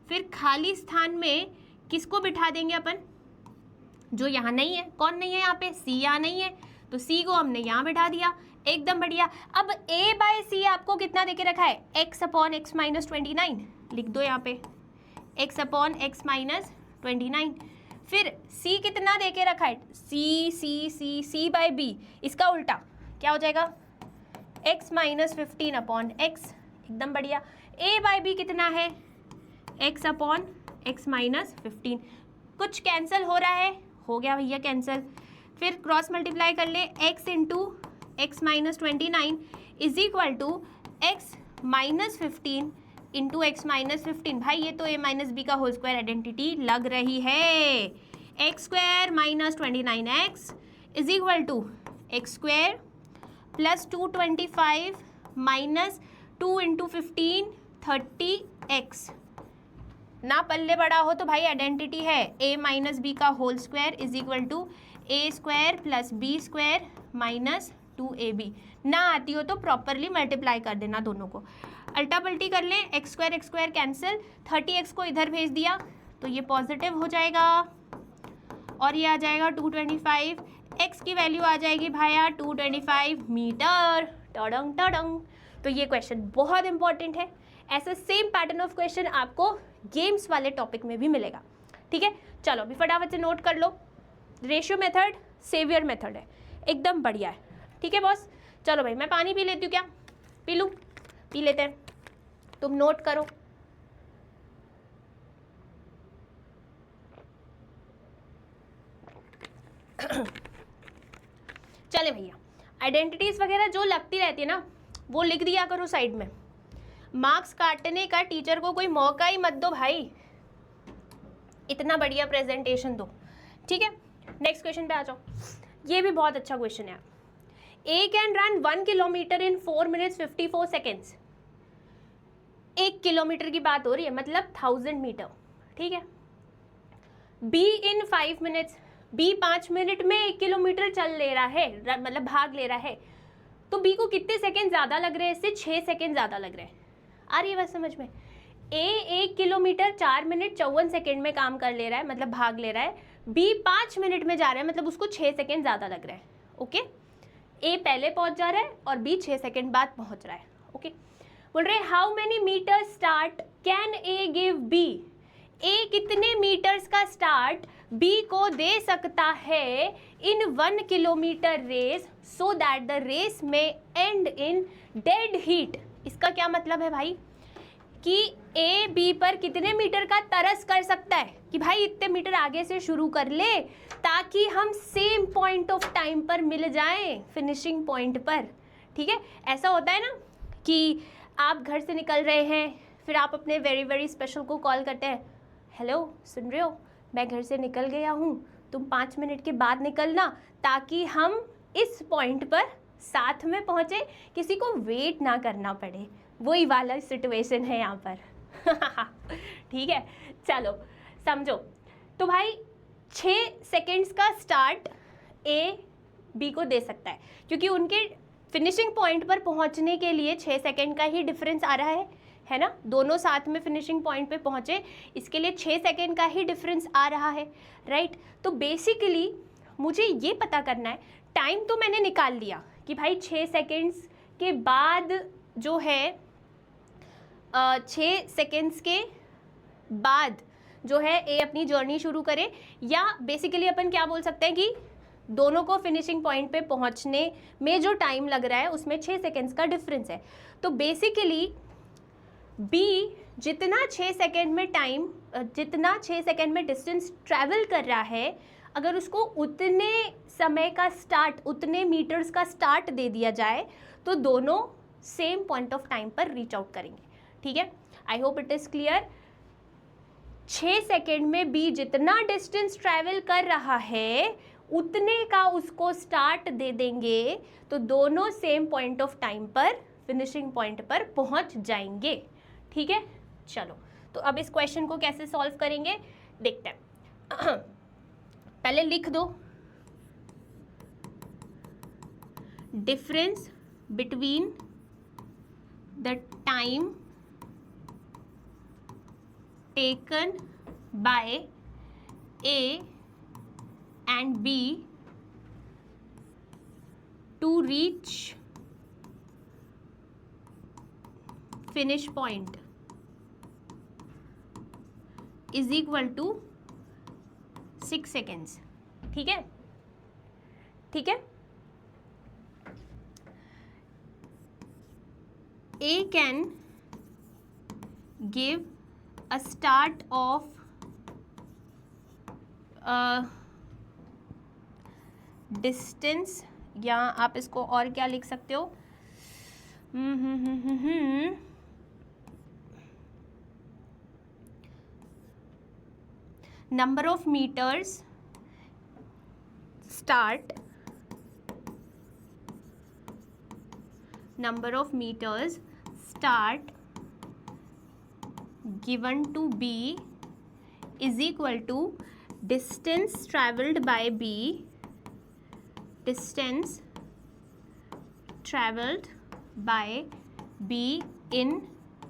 फिर खाली स्थान में किसको बिठा देंगे अपन, जो यहाँ नहीं है, कौन नहीं है यहाँ पे, c यहाँ नहीं है, तो c को हमने यहाँ बिठा दिया, एकदम बढ़िया। अब a बाय c आपको कितना देके रखा है, x अपॉन x माइनस 29, लिख दो यहाँ पे x अपॉन x माइनस 29। फिर c कितना देके रखा है, c बाय b, इसका उल्टा क्या हो जाएगा, x माइनस 15 अपॉन x, एकदम बढ़िया। a बाय b कितना है, x अपॉन x माइनस 15, कुछ कैंसिल हो रहा है, हो गया भैया कैंसिल। फिर क्रॉस मल्टीप्लाई कर ले, x into x minus 29 is equal to x minus 15 into x minus 15। भाई ये तो a माइनस बी का होल स्क्वायर आइडेंटिटी लग रही है। X square minus 29x is equal to x square plus 225 minus 2 into 15 30x। ना पल्ले बड़ा हो तो भाई आइडेंटिटी है a माइनस बी का whole square is equal to A square plus B square minus 2ab। ना आती हो तो प्रॉपरली मल्टीप्लाई कर देना दोनों को, अल्टा पल्टी कर लें, एक्स स्क्वायर कैंसिल, 30x को इधर भेज दिया तो ये पॉजिटिव हो जाएगा और ये आ जाएगा 225, x की वैल्यू आ जाएगी भाया 225 मीटर। टडंग टडंग। तो ये क्वेश्चन बहुत इंपॉर्टेंट है। ऐसा सेम पैटर्न ऑफ क्वेश्चन आपको गेम्स वाले टॉपिक में भी मिलेगा, ठीक है। चलो अभी फटाफट से नोट कर लो, रेशियो मेथड सेवियर मेथड है, एकदम बढ़िया है, ठीक है बॉस। चलो भाई मैं पानी पी लेती हूँ, क्या पी लूँ, पी लेते हैं, तुम नोट करो। चले भैया, आइडेंटिटीज वगैरह जो लगती रहती है ना वो लिख दिया करो साइड में, मार्क्स काटने का टीचर को कोई मौका ही मत दो भाई, इतना बढ़िया प्रेजेंटेशन दो, ठीक है। नेक्स्ट क्वेश्चन पे आ जाओ, ये भी बहुत अच्छा क्वेश्चन है। A can run 1 kilometre in 4 minutes 54 seconds. 1 kilometre की बात हो रही है, मतलब 1000 मीटर, ठीक है। B in 5 minutes, B 5 minute में 1 किलोमीटर चल ले रहा है, मतलब भाग ले रहा है, तो बी को कितने सेकेंड ज़्यादा लग रहे हैं, इससे 6 सेकेंड ज़्यादा लग रहे हैं। आ रही है बात समझ में। ए 1 किलोमीटर 4 मिनट 54 सेकेंड में काम कर ले रहा है, मतलब भाग ले रहा है, बी 5 मिनट में जा रहा है, मतलब उसको 6 सेकेंड ज़्यादा लग रहा है, ओके। ए पहले पहुंच जा रहा है और बी 6 सेकेंड बाद पहुंच रहा है, ओके। बोल रहे how many metre start can A give B. A कितने मीटर्स का स्टार्ट बी को दे सकता है in 1 kilometre race so that the race में एंड इन डेड हीट। इसका क्या मतलब है भाई कि ए बी पर कितने मीटर का तरस कर सकता है कि भाई इतने मीटर आगे से शुरू कर ले ताकि हम सेम पॉइंट ऑफ टाइम पर मिल जाएं फिनिशिंग पॉइंट पर, ठीक है, ऐसा होता है ना कि आप घर से निकल रहे हैं, फिर आप अपने वेरी वेरी स्पेशल को कॉल करते हैं, हेलो सुन रहे हो, मैं घर से निकल गया हूँ, तुम 5 मिनट के बाद निकलना, ताकि हम इस पॉइंट पर साथ में पहुँचे, किसी को वेट ना करना पड़े। वही वाला सिचुएशन है यहाँ पर। ठीक है, चलो समझो। तो भाई 6 सेकेंड्स का स्टार्ट ए बी को दे सकता है, क्योंकि उनके फिनिशिंग पॉइंट पर पहुंचने के लिए 6 सेकेंड का ही डिफरेंस आ रहा है ना, दोनों साथ में फिनिशिंग पॉइंट पे पहुंचे, इसके लिए 6 सेकेंड का ही डिफरेंस आ रहा है, राइट। तो बेसिकली मुझे ये पता करना है, टाइम तो मैंने निकाल लिया कि भाई 6 सेकेंड्स के बाद जो है 6 सेकेंड्स के बाद जो है ए अपनी जर्नी शुरू करे, या बेसिकली अपन क्या बोल सकते हैं कि दोनों को फिनिशिंग पॉइंट पे पहुंचने में जो टाइम लग रहा है उसमें 6 सेकेंड्स का डिफरेंस है। तो बेसिकली बी जितना 6 सेकेंड में डिस्टेंस ट्रैवल कर रहा है, अगर उसको उतने समय का स्टार्ट, उतने मीटर्स का स्टार्ट दे दिया जाए, तो दोनों सेम पॉइंट ऑफ टाइम पर रीच आउट करेंगे। ठीक है, I hope it is clear. 6 second में बी जितना डिस्टेंस ट्रैवल कर रहा है उतने का उसको स्टार्ट दे देंगे, तो दोनों सेम पॉइंट ऑफ टाइम पर, फिनिशिंग पॉइंट पर पहुंच जाएंगे। ठीक है, चलो तो अब इस क्वेश्चन को कैसे सॉल्व करेंगे देखते हैं। पहले लिख दो difference between the time taken by A and B to reach finish point is equal to 6 seconds। ठीक है, ठीक है। A can give a start of distance, या आप इसको और क्या लिख सकते हो, number of metres start, number of meters start given to B is equal to distance traveled by B, distance traveled by B in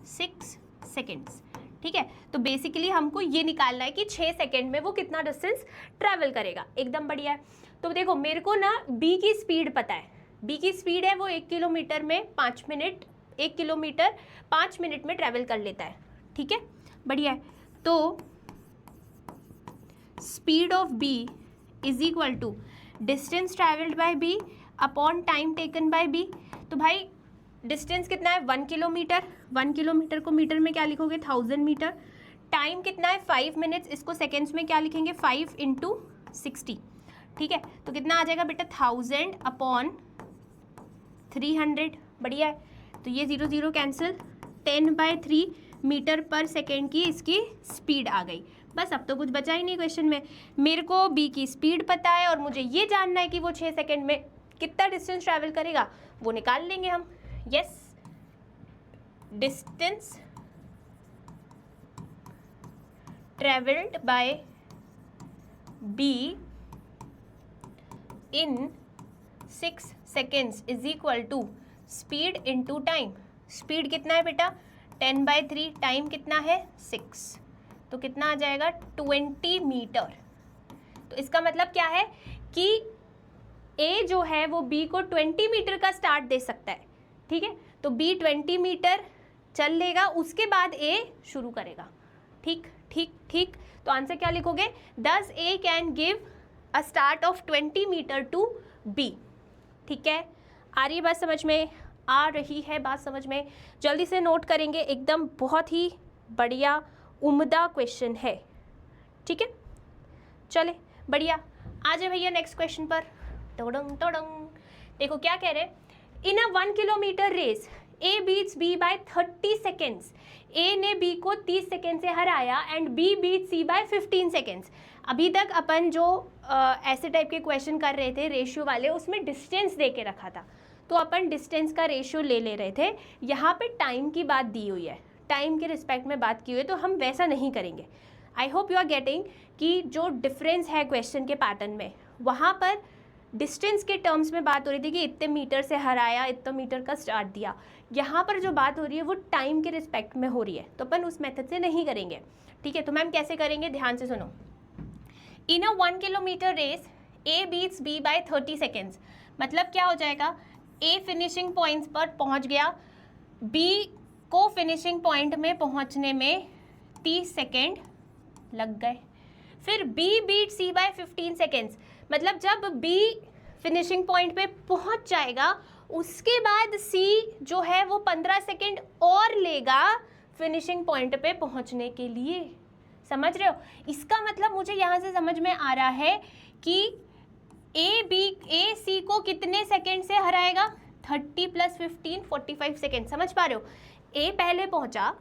6 seconds। ठीक है, तो बेसिकली हमको ये निकालना है कि 6 सेकेंड में वो कितना डिस्टेंस ट्रैवल करेगा। एकदम बढ़िया है। तो देखो मेरे को ना बी की स्पीड पता है, बी की स्पीड है वो 1 किलोमीटर में 5 मिनट, 1 किलोमीटर 5 मिनट में ट्रैवल कर लेता है। ठीक है, बढ़िया है। तो speed of B is equal to distance travelled by B upon time taken by B. तो भाई डिस्टेंस कितना है 1 किलोमीटर, 1 किलोमीटर को मीटर में क्या लिखोगे 1000 मीटर। टाइम कितना है 5 मिनट्स, इसको सेकेंड्स में क्या लिखेंगे 5 × 60। ठीक है, तो कितना आ जाएगा बेटा 1000 अपॉन 300। बढ़िया है। तो ये 0 0 कैंसिल, 10/3 मीटर पर सेकेंड की इसकी स्पीड आ गई। बस अब तो कुछ बचा ही नहीं क्वेश्चन में। मेरे को बी की स्पीड पता है और मुझे ये जानना है कि वो 6 सेकेंड में कितना डिस्टेंस ट्रैवल करेगा, वो निकाल लेंगे हम। Yes, distance travelled by B in 6 seconds is equal to speed into time. Speed कितना है बेटा 10/3, टाइम कितना है 6, तो कितना आ जाएगा 20 मीटर। तो इसका मतलब क्या है कि ए जो है वो बी को 20 मीटर का स्टार्ट दे सकता है। ठीक है, तो बी 20 मीटर चल लेगा, उसके बाद ए शुरू करेगा। ठीक ठीक ठीक, तो आंसर क्या लिखोगे, दस A can give a start of 20 metre to B. ठीक है, आ रही है बात समझ में, आ रही है बात समझ में। जल्दी से नोट करेंगे, एकदम बहुत ही बढ़िया उम्दा क्वेश्चन है। ठीक है, चले बढ़िया, आ जाए भैया नेक्स्ट क्वेश्चन पर। टोडंग टोडंग, देखो क्या कह रहे हैं, in a 1 kilometre race A beats B by 30 seconds, A ने बी को 30 सेकेंड से हराया and B beat C by 15 seconds. अभी तक अपन जो ऐसे टाइप के क्वेश्चन कर रहे थे रेशियो वाले, उसमें डिस्टेंस दे के रखा था, तो अपन डिस्टेंस का रेशियो ले रहे थे। यहाँ पे टाइम की बात दी हुई है, टाइम के रिस्पेक्ट में बात की हुई है, तो हम वैसा नहीं करेंगे। I hope you are getting कि जो डिफरेंस है क्वेश्चन के पैटर्न में, वहाँ पर डिस्टेंस के टर्म्स में बात हो रही थी कि इतने मीटर से हराया, इतने मीटर का स्टार्ट दिया। यहाँ पर जो बात हो रही है वो टाइम के रिस्पेक्ट में हो रही है, तो अपन उस मेथड से नहीं करेंगे, ठीक है। तो मैम कैसे करेंगे, ध्यान से सुनो। In a 1 kilometre race A beats B by 30 seconds, मतलब क्या हो जाएगा, ए फिनिशिंग पॉइंट्स पर पहुँच गया, बी को फिनिशिंग पॉइंट में पहुँचने में 30 सेकेंड लग गए। फिर B beat C by 15 seconds, मतलब जब B फिनिशिंग पॉइंट पे पहुंच जाएगा उसके बाद C जो है वो 15 सेकेंड और लेगा फिनिशिंग पॉइंट पे पहुंचने के लिए। समझ रहे हो? इसका मतलब मुझे यहाँ से समझ में आ रहा है कि A C को कितने सेकेंड से हराएगा, 30 + 15 45 सेकेंड। समझ पा रहे हो? A पहले पहुंचा,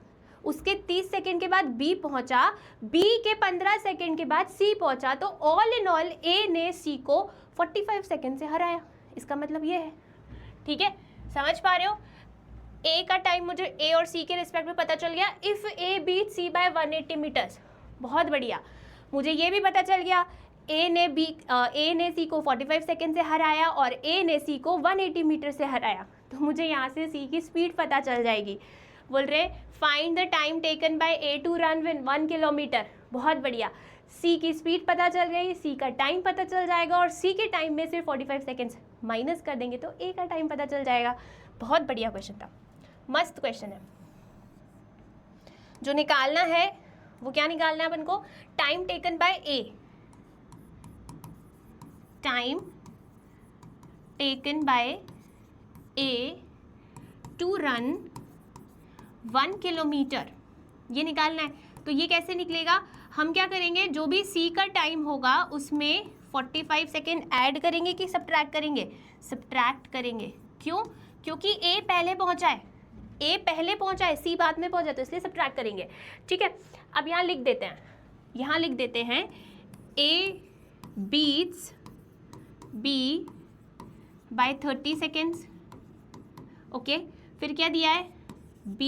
उसके 30 सेकेंड के बाद B पहुंचा, B के 15 सेकेंड के बाद C पहुंचा, तो ऑल इन ऑल A ने C को 45 सेकेंड से हराया। इसका मतलब ये है, ठीक है, समझ पा रहे हो? A का टाइम मुझे A और C के रिस्पेक्ट में पता चल गया। If A beat C by 180 metres, बहुत बढ़िया। मुझे ये भी पता चल गया A ने C को 45 सेकेंड से हराया और A ने C को 180 मीटर से हराया, तो मुझे यहाँ से C की स्पीड पता चल जाएगी। बोल रहे find the time taken by A to run 1 kilometre. बहुत बढ़िया, सी की स्पीड पता चल गई, सी का टाइम पता चल जाएगा और सी के टाइम में से 45 सेकेंड्स माइनस कर देंगे तो ए का टाइम पता चल जाएगा। बहुत बढ़िया क्वेश्चन था, मस्त क्वेश्चन है। जो निकालना है वो क्या निकालना है अपन को, time taken by A, time taken by A to run 1 kilometre, ये निकालना है। तो ये कैसे निकलेगा, हम क्या करेंगे, जो भी C का टाइम होगा उसमें 45 सेकेंड ऐड करेंगे कि सब्ट्रैक्ट करेंगे, सब्ट्रैक्ट करेंगे। क्यों? क्योंकि A पहले पहुंचा है, A पहले पहुंचा है, C बाद में पहुंचा, तो इसलिए सब्ट्रैक्ट करेंगे, ठीक है। अब यहाँ लिख देते हैं, A beats B by 30 seconds, okay. फिर क्या दिया है, B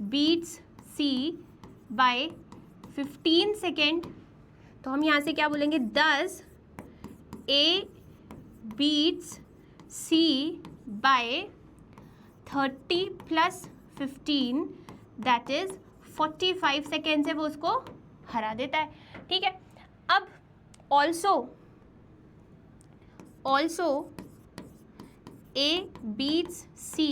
beats C by 15 second, तो हम यहाँ से क्या बोलेंगे, 10 A beats C by 30 + 15 that is 45 second से वो उसको हरा देता है, ठीक है। अब also A beats C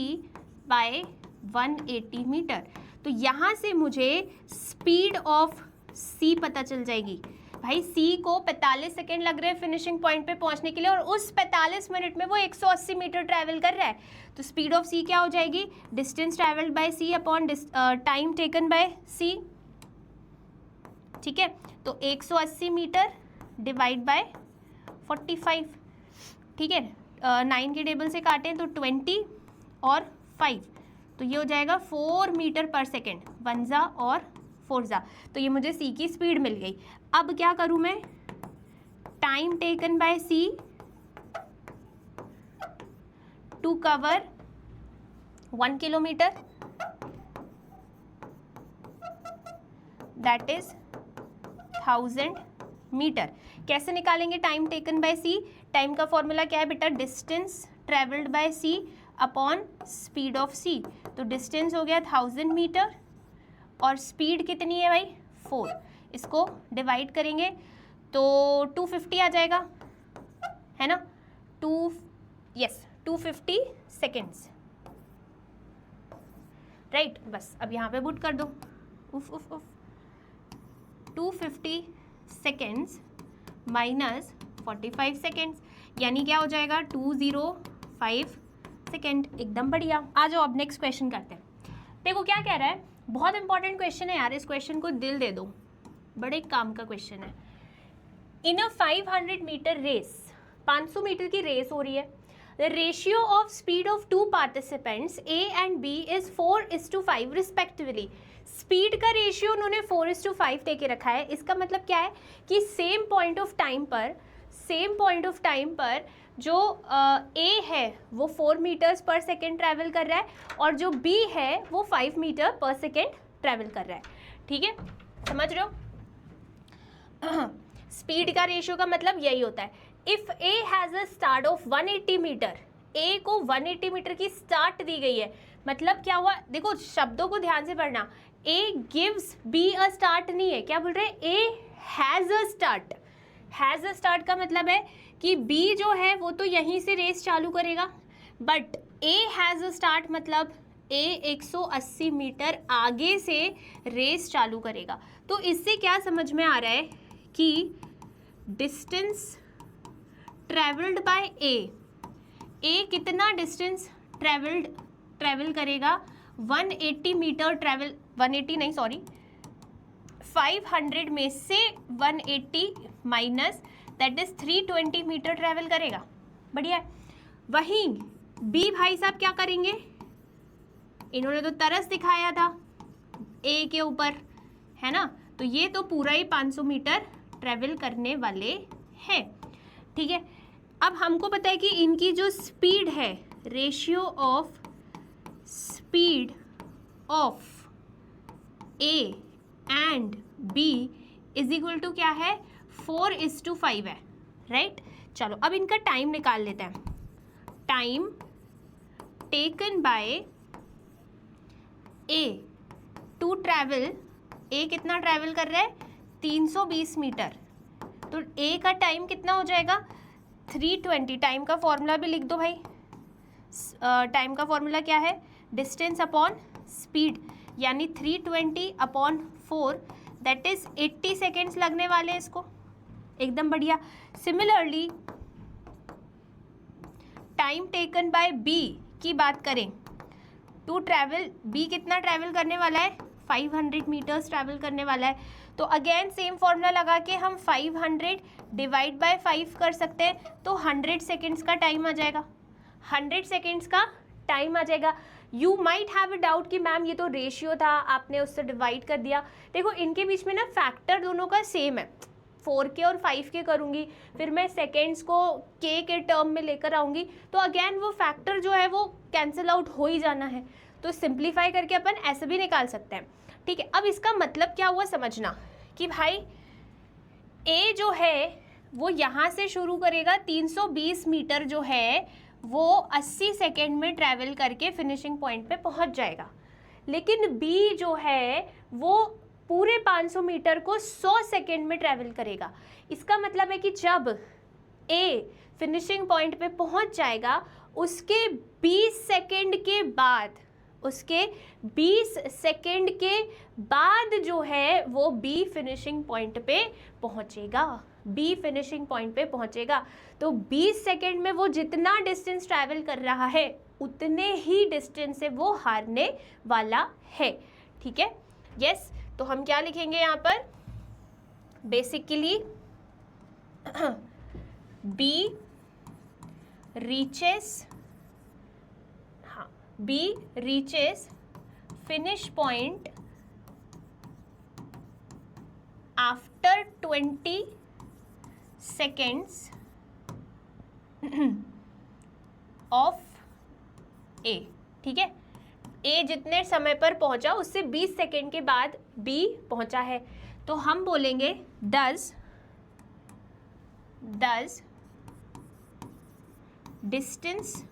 by 180 metre, तो यहाँ से मुझे स्पीड ऑफ C पता चल जाएगी। भाई C को 45 सेकेंड लग रहे हैं फिनिशिंग पॉइंट पे पहुँचने के लिए और उस 45 मिनट में वो 180 मीटर ट्रैवल कर रहा है, तो स्पीड ऑफ C क्या हो जाएगी, distance travelled bye C upon time taken by C, ठीक है। तो 180 मीटर डिवाइड बाय 45, ठीक है। 9 के टेबल से काटें तो 20 और 5, तो ये हो जाएगा 4 मीटर पर सेकेंड, 1 जा और 4 जा, तो ये मुझे C की स्पीड मिल गई। अब क्या करूँ मैं, time taken by C to cover 1 kilometre, that is 1000 metre. कैसे निकालेंगे time taken by C, time का फॉर्मूला क्या है बेटा, distance travelled by C upon speed of C, तो डिस्टेंस हो गया 1000 मीटर और स्पीड कितनी है भाई 4, इसको डिवाइड करेंगे तो 250 आ जाएगा, है ना, 250 सेकेंड्स, राइट। बस अब यहाँ पे पुट कर दो, उफ उफ उफ, 250 सेकेंड्स माइनस 45 सेकेंड्स, यानी क्या हो जाएगा 205 सेकेंड, एकदम बढ़िया। आ जाओ अब नेक्स्ट क्वेश्चन करते हैं। देखो क्या कह रहा है, बहुत इंपॉर्टेंट क्वेश्चन है यार, इस क्वेश्चन को दिल दे दो, बड़े काम का क्वेश्चन है। In a 500 metre race, 500 metre की रेस हो रही है, the ratio of speed of two participants A and B is 4:5 respectively. Speed का रेशियो उन्होंने 4:5 दे के रखा है। इसका मतलब क्या है कि सेम पॉइंट ऑफ टाइम पर जो ए है वो 4 मीटर्स पर सेकेंड ट्रैवल कर रहा है और जो बी है वो 5 मीटर पर सेकेंड ट्रैवल कर रहा है। ठीक है, समझ रहे हो? स्पीड का रेशियो का मतलब यही होता है। If A has a start of 180 metre, A को 180 मीटर की स्टार्ट दी गई है, मतलब क्या हुआ? देखो शब्दों को ध्यान से पढ़ना। ए गिव्स बी अ स्टार्ट नहीं है, क्या बोल रहे हैं? ए has a start. Has a start का मतलब है कि बी जो है वो तो यहीं से रेस चालू करेगा, but A has a start मतलब ए 180 मीटर आगे से रेस चालू करेगा। तो इससे क्या समझ में आ रहा है कि डिस्टेंस ट्रेवल्ड बाय ए कितना डिस्टेंस ट्रेवल करेगा? 180 मीटर ट्रेवल, 180 नहीं सॉरी 500 में से 180 minus that is 320 metre travel करेगा। बढ़िया है। वहीं बी भाई साहब क्या करेंगे? इन्होंने तो तरस दिखाया था ए के ऊपर, है ना? तो ये तो पूरा ही 500 मीटर ट्रेवल करने वाले हैं। ठीक है, अब हमको पता है कि इनकी जो स्पीड है, ratio of speed of A and B is equal to क्या है? 4:5 है, राइट? चलो अब इनका टाइम निकाल लेते हैं। Time taken by A to travel, A कितना ट्रैवल कर रहा है? 320 मीटर। तो ए का टाइम कितना हो जाएगा? 320। टाइम का फॉर्मूला भी लिख दो भाई। टाइम का फॉर्मूला क्या है? डिस्टेंस अपॉन स्पीड, यानी 320 अपॉन 4 दैट इज 80 सेकेंड्स लगने वाले हैं इसको। एकदम बढ़िया। Similarly time taken by B की बात करें, टू ट्रैवल, बी कितना ट्रैवल करने वाला है? 500 मीटर्स ट्रैवल करने वाला है। तो अगेन सेम फॉर्मूला लगा के हम 500 डिवाइड बाय 5 कर सकते हैं, तो 100 सेकेंड्स का टाइम आ जाएगा। 100 सेकेंड्स का टाइम आ जाएगा। You might have a doubt कि मैम ये तो रेशियो था, आपने उससे डिवाइड कर दिया। देखो इनके बीच में ना फैक्टर दोनों का सेम है। 4 और 5 करूँगी, फिर मैं सेकेंड्स को के टर्म में लेकर आऊँगी, तो अगेन वो फैक्टर जो है वो कैंसिल आउट हो ही जाना है। तो सिंप्लीफाई करके अपन ऐसे भी निकाल सकते हैं। ठीक है, अब इसका मतलब क्या हुआ समझना कि भाई ए जो है वो यहाँ से शुरू करेगा, 320 मीटर जो है वो 80 सेकेंड में ट्रैवल करके फिनिशिंग पॉइंट पे पहुँच जाएगा। लेकिन बी जो है वो पूरे 500 मीटर को 100 सेकेंड में ट्रैवल करेगा। इसका मतलब है कि जब ए फिनिशिंग पॉइंट पे पहुंच जाएगा, उसके 20 सेकेंड के बाद जो है वो बी फिनिशिंग पॉइंट पे पहुंचेगा। तो 20 सेकेंड में वो जितना डिस्टेंस ट्रैवल कर रहा है उतने ही डिस्टेंस से वो हारने वाला है। ठीक है, यस। तो हम क्या लिखेंगे यहाँ पर? Basically B reaches finish point after 20 seconds of A. ठीक है, ए जितने समय पर पहुंचा उससे 20 सेकेंड के बाद बी पहुंचा है, तो हम बोलेंगे does distance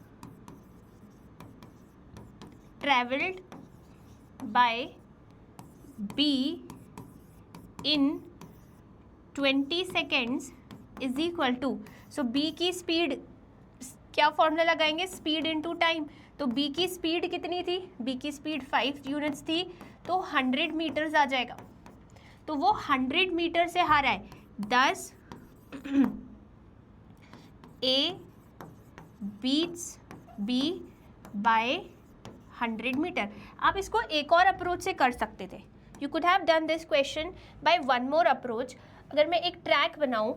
travelled by B in 20 seconds is equal to, so B की स्पीड, क्या फॉर्मूला लगाएंगे? Speed into time. तो बी की स्पीड कितनी थी? बी की स्पीड 5 यूनिट्स थी, तो 100 मीटर्स आ जाएगा। तो वो 100 मीटर से हारा है। 10 A beats B by 100 metre. आप इसको एक और अप्रोच से कर सकते थे। You could have done this question by one more approach. अगर मैं एक ट्रैक बनाऊँ,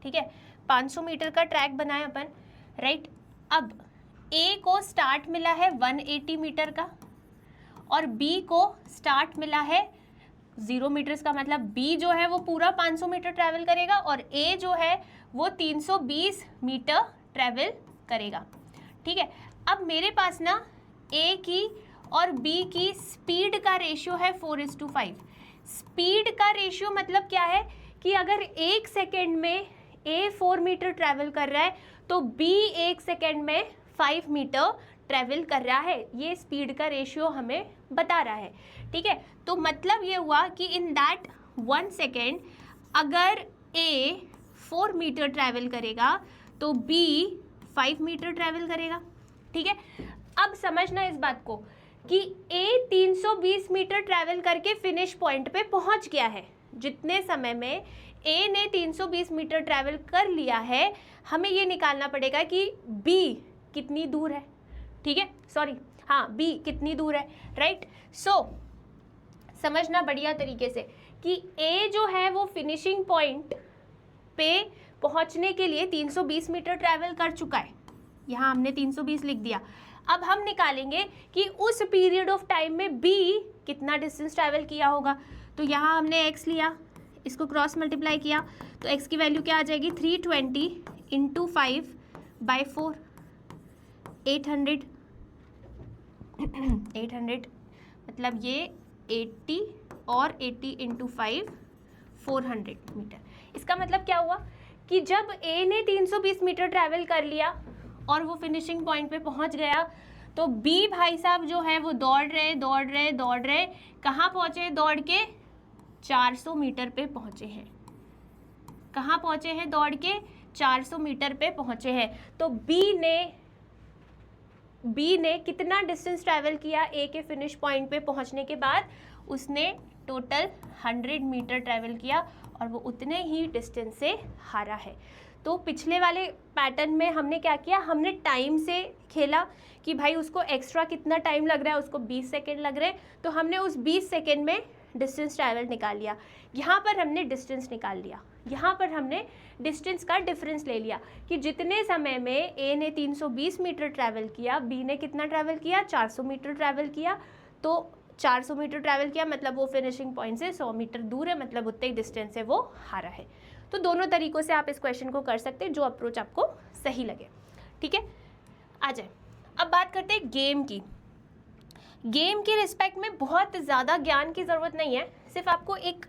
ठीक है, 500 मीटर का ट्रैक बनाया अपन, राइट? अब ए को स्टार्ट मिला है 180 मीटर का और बी को स्टार्ट मिला है 0 मीटर्स का, मतलब बी जो है वो पूरा 500 मीटर ट्रैवल करेगा और ए जो है वो 320 मीटर ट्रैवल करेगा। ठीक है, अब मेरे पास ना ए की और बी की स्पीड का रेशियो है 4:5। स्पीड का रेशियो मतलब क्या है कि अगर 1 सेकेंड में ए 4 मीटर ट्रैवल कर रहा है तो बी 1 सेकेंड में 5 मीटर ट्रैवल कर रहा है। ये स्पीड का रेशियो हमें बता रहा है। ठीक है, तो मतलब ये हुआ कि इन दैट 1 सेकेंड अगर ए 4 मीटर ट्रैवल करेगा तो बी 5 मीटर ट्रैवल करेगा। ठीक है, अब समझना इस बात को कि ए 320 मीटर ट्रैवल करके फिनिश पॉइंट पे पहुंच गया है। जितने समय में ए ने 320 मीटर ट्रैवल कर लिया है, हमें ये निकालना पड़ेगा कि बी कितनी दूर है। ठीक है, सॉरी, हाँ, बी कितनी दूर है, राइट। सो समझना बढ़िया तरीके से कि ए जो है वो फिनिशिंग पॉइंट पे पहुंचने के लिए 320 मीटर ट्रैवल कर चुका है। यहाँ हमने 320 लिख दिया। अब हम निकालेंगे कि उस पीरियड ऑफ टाइम में बी कितना डिस्टेंस ट्रैवल किया होगा। तो यहाँ हमने x लिया, इसको क्रॉस मल्टीप्लाई किया तो x की वैल्यू क्या आ जाएगी, 320 इंटू 5/4, 800 मतलब ये 80 और 80 इंटू 5 400 मीटर। इसका मतलब क्या हुआ कि जब ए ने 320 मीटर ट्रैवल कर लिया और वो फिनिशिंग पॉइंट पे पहुंच गया तो बी भाई साहब जो है वो दौड़ रहे कहाँ पहुँचे, दौड़ के 400 मीटर पे पहुँचे हैं। कहाँ पहुँचे हैं, दौड़ के 400 मीटर पे पहुँचे हैं। तो बी ने कितना डिस्टेंस ट्रैवल किया ए के फिनिश पॉइंट पे पहुँचने के बाद, उसने टोटल 100 मीटर ट्रैवल किया और वो उतने ही डिस्टेंस से हारा है। तो पिछले वाले पैटर्न में हमने क्या किया, हमने टाइम से खेला कि भाई उसको एक्स्ट्रा कितना टाइम लग रहा है, उसको 20 सेकेंड लग रहे हैं, तो हमने उस 20 सेकेंड में डिस्टेंस ट्रैवल निकाल लिया। यहाँ पर हमने डिस्टेंस निकाल लिया, यहाँ पर हमने डिस्टेंस का डिफरेंस ले लिया कि जितने समय में ए ने 320 मीटर ट्रैवल किया, बी ने कितना ट्रैवल किया, 400 मीटर ट्रैवल किया। तो 400 मीटर ट्रैवल किया मतलब वो फिनिशिंग पॉइंट से 100 मीटर दूर है, मतलब उतने ही डिस्टेंस से वो हारा है। तो दोनों तरीक़ों से आप इस क्वेश्चन को कर सकते हैं, जो अप्रोच आपको सही लगे। ठीक है, आ जाए अब बात करते हैं गेम की। गेम के रिस्पेक्ट में बहुत ज़्यादा ज्ञान की ज़रूरत नहीं है, सिर्फ आपको एक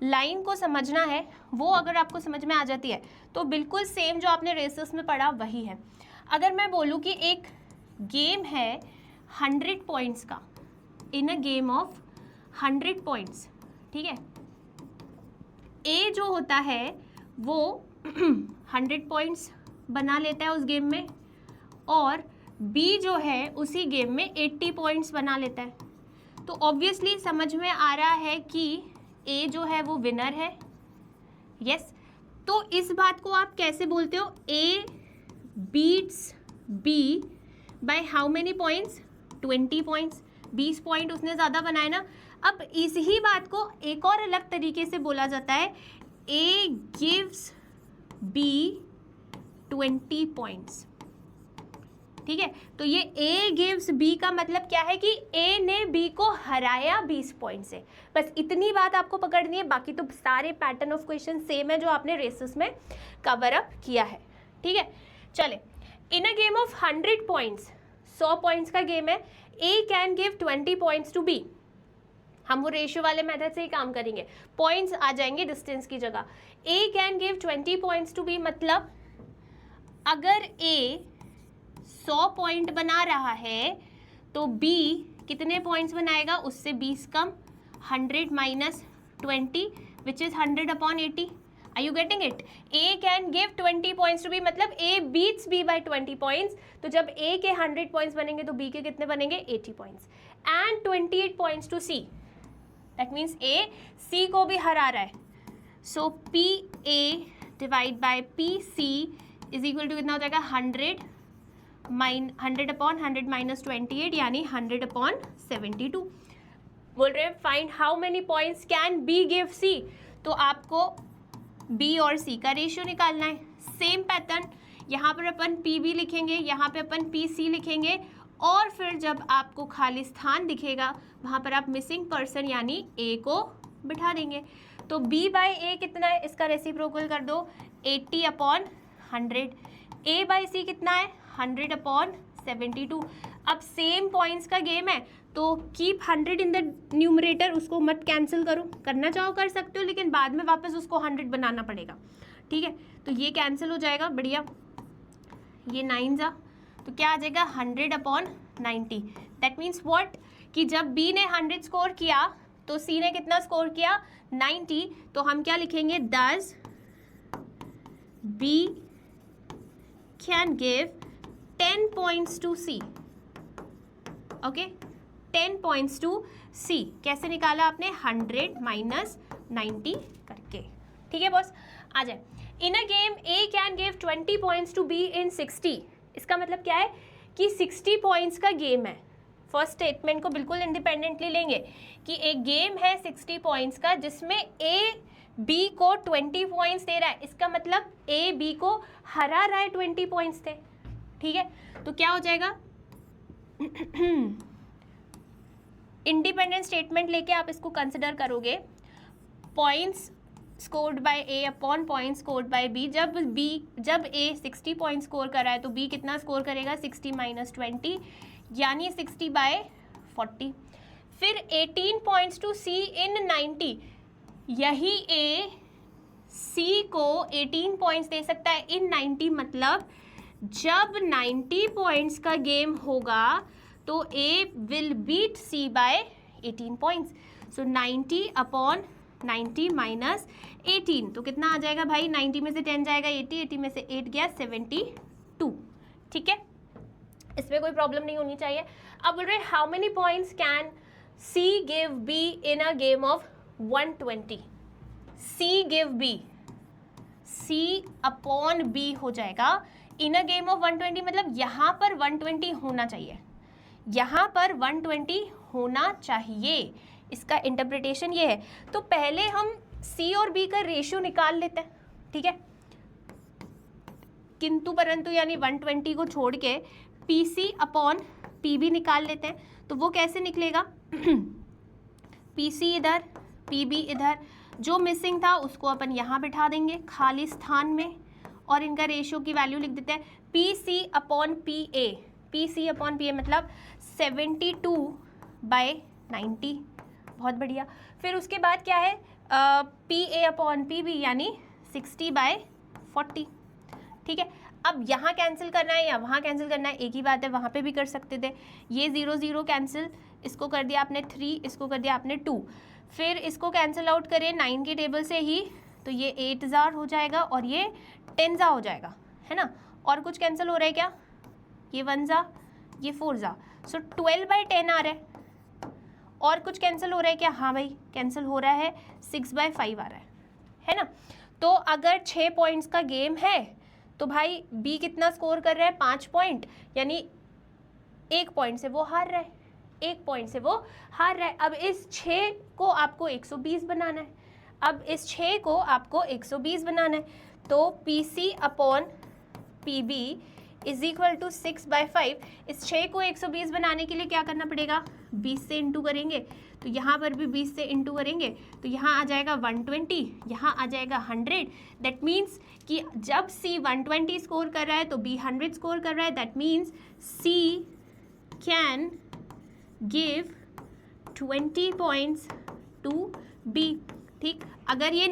लाइन को समझना है। वो अगर आपको समझ में आ जाती है तो बिल्कुल सेम जो आपने रेसेस में पढ़ा वही है। अगर मैं बोलूँ कि एक गेम है 100 पॉइंट्स का, इन अ गेम ऑफ 100 पॉइंट्स, ठीक है, ए जो होता है वो 100 पॉइंट्स बना लेता है उस गेम में और बी जो है उसी गेम में 80 पॉइंट्स बना लेता है। तो ऑब्वियसली समझ में आ रहा है कि ए जो है वो विनर है। यस, तो इस बात को आप कैसे बोलते हो, A beats B by how many points, 20 points, 20 point उसने ज़्यादा बनाए ना। अब इसी बात को एक और अलग तरीके से बोला जाता है, ए गिव्स बी 20 पॉइंट्स। ठीक है, तो ये ए गिव्स बी का मतलब क्या है कि ए ने बी को हराया 20 पॉइंट से। बस इतनी बात आपको पकड़नी है, बाकी तो सारे पैटर्न ऑफ क्वेश्चन सेम है जो आपने रेसेस में कवर अप किया है। ठीक है, चले, in a game of 100 points, 100 points का गेम है, A can give 20 points to B. हम वो रेशियो वाले मेथड से ही काम करेंगे, पॉइंट्स आ जाएंगे डिस्टेंस की जगह। A can give 20 points to B मतलब अगर ए 100 पॉइंट बना रहा है तो बी कितने पॉइंट्स बनाएगा, उससे 20 कम, 100 minus 20 which is 100/80। Are you getting it? A can give 20 points to B मतलब A beats B by 20 points. तो जब ए के 100 पॉइंट्स बनेंगे तो बी के कितने बनेंगे, 80 points. And 28 points to C, that means A C को भी हरा रहा है। So P A divide by P C is equal to कितना हो जाएगा, 100/100 माइनस 28 यानी 100/72। बोल रहे हैं find how many points can B give C. तो आपको बी और सी का रेशियो निकालना है। सेम पैटर्न, यहाँ पर अपन पी बी लिखेंगे, यहाँ पे अपन पी सी लिखेंगे, और फिर जब आपको खाली स्थान दिखेगा वहाँ पर आप मिसिंग पर्सन यानी ए को बिठा देंगे। तो b बाई ए कितना है, इसका रेसिप्रोकल कर दो 80/100। a बाई सी कितना है 100/72। अब सेम पॉइंट्स का गेम है तो कीप 100 इन द न्यूमरेटर, उसको मत कैंसिल करो, करना चाहो कर सकते हो लेकिन बाद में वापस उसको 100 बनाना पड़ेगा, ठीक है। तो ये कैंसिल हो जाएगा, बढ़िया, ये 9 जा, तो क्या आ जाएगा 100/90। दैट मीन्स व्हाट कि जब b ने 100 स्कोर किया तो c ने कितना स्कोर किया 90। तो हम क्या लिखेंगे, does b can give 10 points to c। Okay, 10 points to c कैसे निकाला आपने, 100 माइनस 90 करके, ठीक है बॉस। आ जाए, in a game a can give 20 points to b in 60। इसका मतलब क्या है कि 60 पॉइंट्स का गेम है। फर्स्ट स्टेटमेंट को बिल्कुल इंडिपेंडेंटली लेंगे कि एक गेम है 60 पॉइंट्स का जिसमें a b को 20 पॉइंट्स दे रहा है, इसका मतलब a b को हरा रहा है 20 पॉइंट्स थे, ठीक है। तो क्या हो जाएगा इंडिपेंडेंट स्टेटमेंट लेके आप इसको कंसिडर करोगे, points scored by A upon point scored by B. जब ए 60 पॉइंट स्कोर कर रहा है तो बी कितना स्कोर करेगा, 60 माइनस 20 यानी 60/40। फिर 18 पॉइंट्स टू सी इन 90, यही ए सी को 18 पॉइंट्स दे सकता है इन 90, मतलब जब 90 पॉइंट्स का गेम होगा तो A will beat C by 18 points. So 90/90 minus 18, तो कितना आ जाएगा भाई, 90 में से 10 जाएगा 80, 80 में से 8 गया 72, ठीक है। इसमें कोई प्रॉब्लम नहीं होनी चाहिए। अब बोल रहे how many points can C give B in a game of 120। C give B, C upon B हो जाएगा इन अ गेम ऑफ 120, मतलब यहाँ पर 120 होना चाहिए, यहाँ पर 120 होना चाहिए, इसका इंटरप्रिटेशन ये है। तो पहले हम सी और बी का रेशियो निकाल लेते हैं, ठीक है, किंतु परंतु यानी 120 को छोड़ के P C upon P B निकाल लेते हैं। तो वो कैसे निकलेगा, पी सी इधर पी बी इधर, जो मिसिंग था उसको अपन यहाँ बिठा देंगे खाली स्थान में, और इनका रेशियो की वैल्यू लिख देते हैं P C upon P A. P C upon P A मतलब 72/90, बहुत बढ़िया। फिर उसके बाद क्या है, P A upon P B यानी 60/40, ठीक है। अब यहाँ कैंसिल करना है या वहाँ कैंसिल करना है, एक ही बात है, वहाँ पे भी कर सकते थे। ये 0 0 कैंसिल, इसको कर दिया आपने 3, इसको कर दिया आपने 2, फिर इसको कैंसिल आउट करें 9 की टेबल से ही, तो ये 8 हो जाएगा और ये 10 हो जाएगा, है ना। और कुछ कैंसिल हो रहा है क्या, ये 1 ये 4 सो 12/10 आ रहा है। और कुछ कैंसिल हो रहा है क्या, हाँ भाई कैंसिल हो रहा है, 6/5 आ रहा है ना। तो अगर 6 पॉइंट्स का गेम है तो भाई बी कितना स्कोर कर रहा है, 5 पॉइंट, यानी 1 पॉइंट से वो हार रहा है, 1 पॉइंट से वो हार रहा है। अब इस 6 को आपको 120 बनाना है, अब इस 6 को आपको 120 बनाना है, तो P C upon P B is equal to 6/5। इस 6 को 120 बनाने के लिए क्या करना पड़ेगा, 20 से इंटू करेंगे, तो यहाँ पर भी 20 से इंटू करेंगे, तो यहाँ आ जाएगा 120, यहाँ आ जाएगा 100। दैट मीन्स कि जब C 120 स्कोर कर रहा है तो B 100 स्कोर कर रहा है। That means C can give 20 points to B, ठीक। अगर ये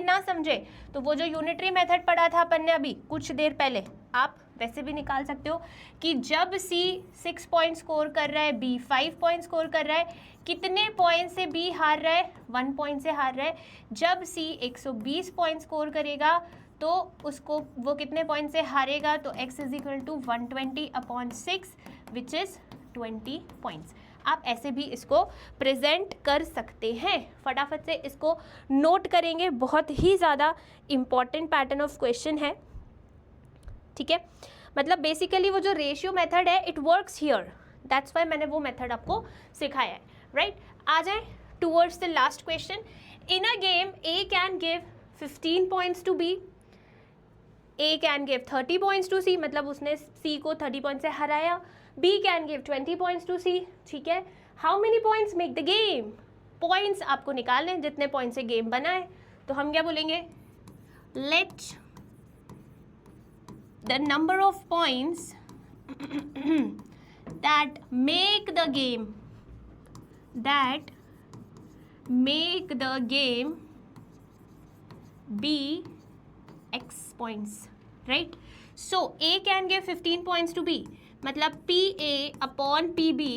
ना समझे तो वो जो यूनिटरी मेथड पढ़ा था अपन ने अभी कुछ देर पहले, आप वैसे भी निकाल सकते हो कि जब C 6 पॉइंट स्कोर कर रहा है, B 5 पॉइंट स्कोर कर रहा है, कितने पॉइंट से B हार रहा है, 1 पॉइंट से हार रहा है। जब C 120 पॉइंट स्कोर करेगा तो उसको वो कितने पॉइंट से हारेगा, तो x is equal to 120/6 which is 20 points. आप ऐसे भी इसको प्रेजेंट कर सकते हैं। फटाफट से इसको नोट करेंगे, बहुत ही ज़्यादा इम्पॉर्टेंट पैटर्न ऑफ क्वेश्चन है, ठीक है। मतलब बेसिकली वो जो रेशियो मेथड है it works here, that's why मैंने वो मेथड आपको सिखाया है, राइट। आ जाए towards the last question. In a game A can give 15 points to B, A can give 30 points to C, मतलब उसने C को 30 पॉइंट से हराया. B can give 20 points to C. ठीक है. How many points make the game? Points आपको निकालने, जितने पॉइंट से गेम बना है. तो हम क्या बोलेंगे? Let the number of points that make the game be x points, right? So A can give 15 points to B, मतलब PA upon PB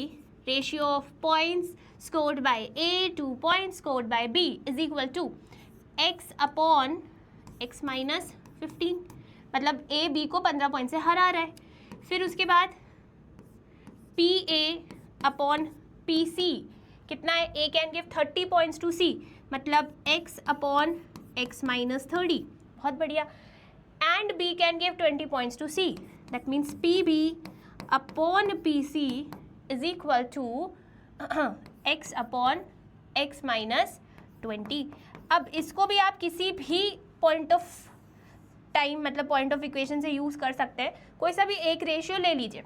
ratio of points scored by A to points scored by B is equal to x upon x minus 15, मतलब A B को 15 point से हरा रहा है. फिर उसके बाद PA अपॉन PC कितना है? A can give 30 points to C, मतलब x upon x minus 30. And बढ़िया. एंड B can give 20 points to C, that means PB upon PC is equal to x upon x minus 20. अब इसको भी आप किसी भी पॉइंट ऑफ टाइम, मतलब पॉइंट ऑफ इक्वेशन से यूज़ कर सकते हैं. कोई सा भी एक रेशियो ले लीजिए.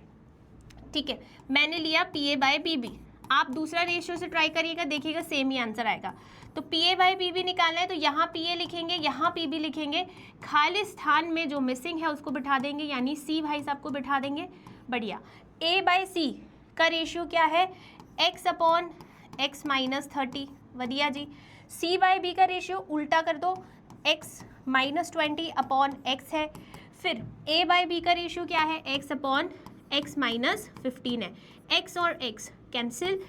ठीक है, मैंने लिया PA बाय PB. आप दूसरा रेशियो से ट्राई करिएगा, देखिएगा सेम ही आंसर आएगा. तो PA बाय PB निकालना है तो यहाँ PA लिखेंगे, यहाँ PB लिखेंगे. खाली स्थान में जो मिसिंग है उसको बिठा देंगे, यानी C भाई साहब को बिठा देंगे. बढ़िया. A बाय C का रेशियो क्या है? x upon x minus 30. बढ़िया जी. C बाय B का रेशियो उल्टा कर दो, x माइनस 20 अपॉन x है. फिर A बाय B का रेशियो क्या है? x अपॉन x माइनस 15 है. x और x cancel.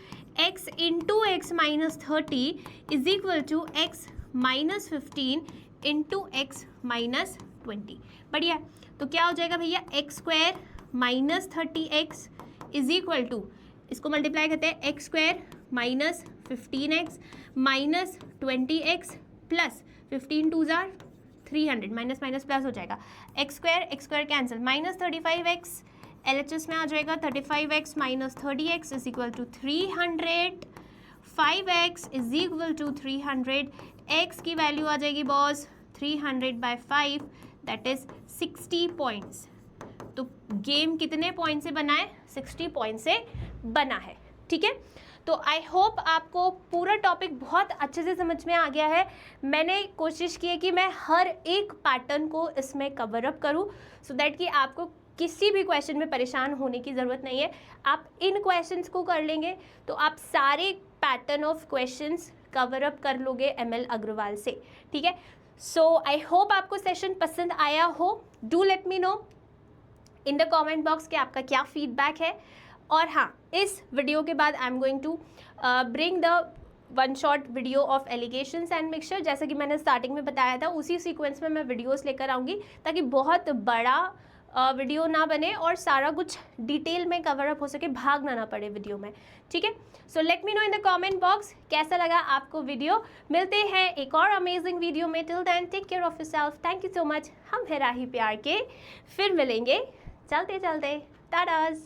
x into x minus 30 is equal to x minus 15 into x minus 20. बढ़िया. तो क्या हो जाएगा भैया? X square minus 30x is equal to, इसको मल्टीप्लाई करते हैं, x square minus 15x minus 20x plus 15 टू जार 300, माइनस माइनस प्लस हो जाएगा. X square cancel, minus 35x LHS में आ जाएगा. 35x minus 30x is equal to 300. 5x is equal to 300. x की वैल्यू आ जाएगी boss 300 by 5, that is 60 points. तो गेम कितने पॉइंट से बना है? 60 पॉइंट से बना है. ठीक है. तो आई होप आपको पूरा टॉपिक बहुत अच्छे से समझ में आ गया है. मैंने कोशिश की है कि मैं हर एक पैटर्न को इसमें कवर अप करूं, सो दैट कि आपको किसी भी क्वेश्चन में परेशान होने की ज़रूरत नहीं है. आप इन क्वेश्चंस को कर लेंगे तो आप सारे pattern of questions cover up कर लोगे ML अग्रवाल से. ठीक है. सो आई होप आपको सेशन पसंद आया हो. Do let me know in the comment box कि आपका क्या फीडबैक है. और हाँ, इस वीडियो के बाद I am going to bring the one shot video of alligations and mixture. जैसा कि मैंने स्टार्टिंग में बताया था, उसी सीक्वेंस में मैं वीडियोस लेकर आऊँगी, ताकि बहुत बड़ा वीडियो ना बने और सारा कुछ डिटेल में कवर अप हो सके, भागना ना पड़े वीडियो में. ठीक है. So let me know in the comment box कैसा लगा आपको वीडियो. मिलते हैं एक और अमेजिंग वीडियो में. Till then take care of yourself. Thank you so much. हम है राही प्यार के, फिर मिलेंगे चलते चलते. टाटाज.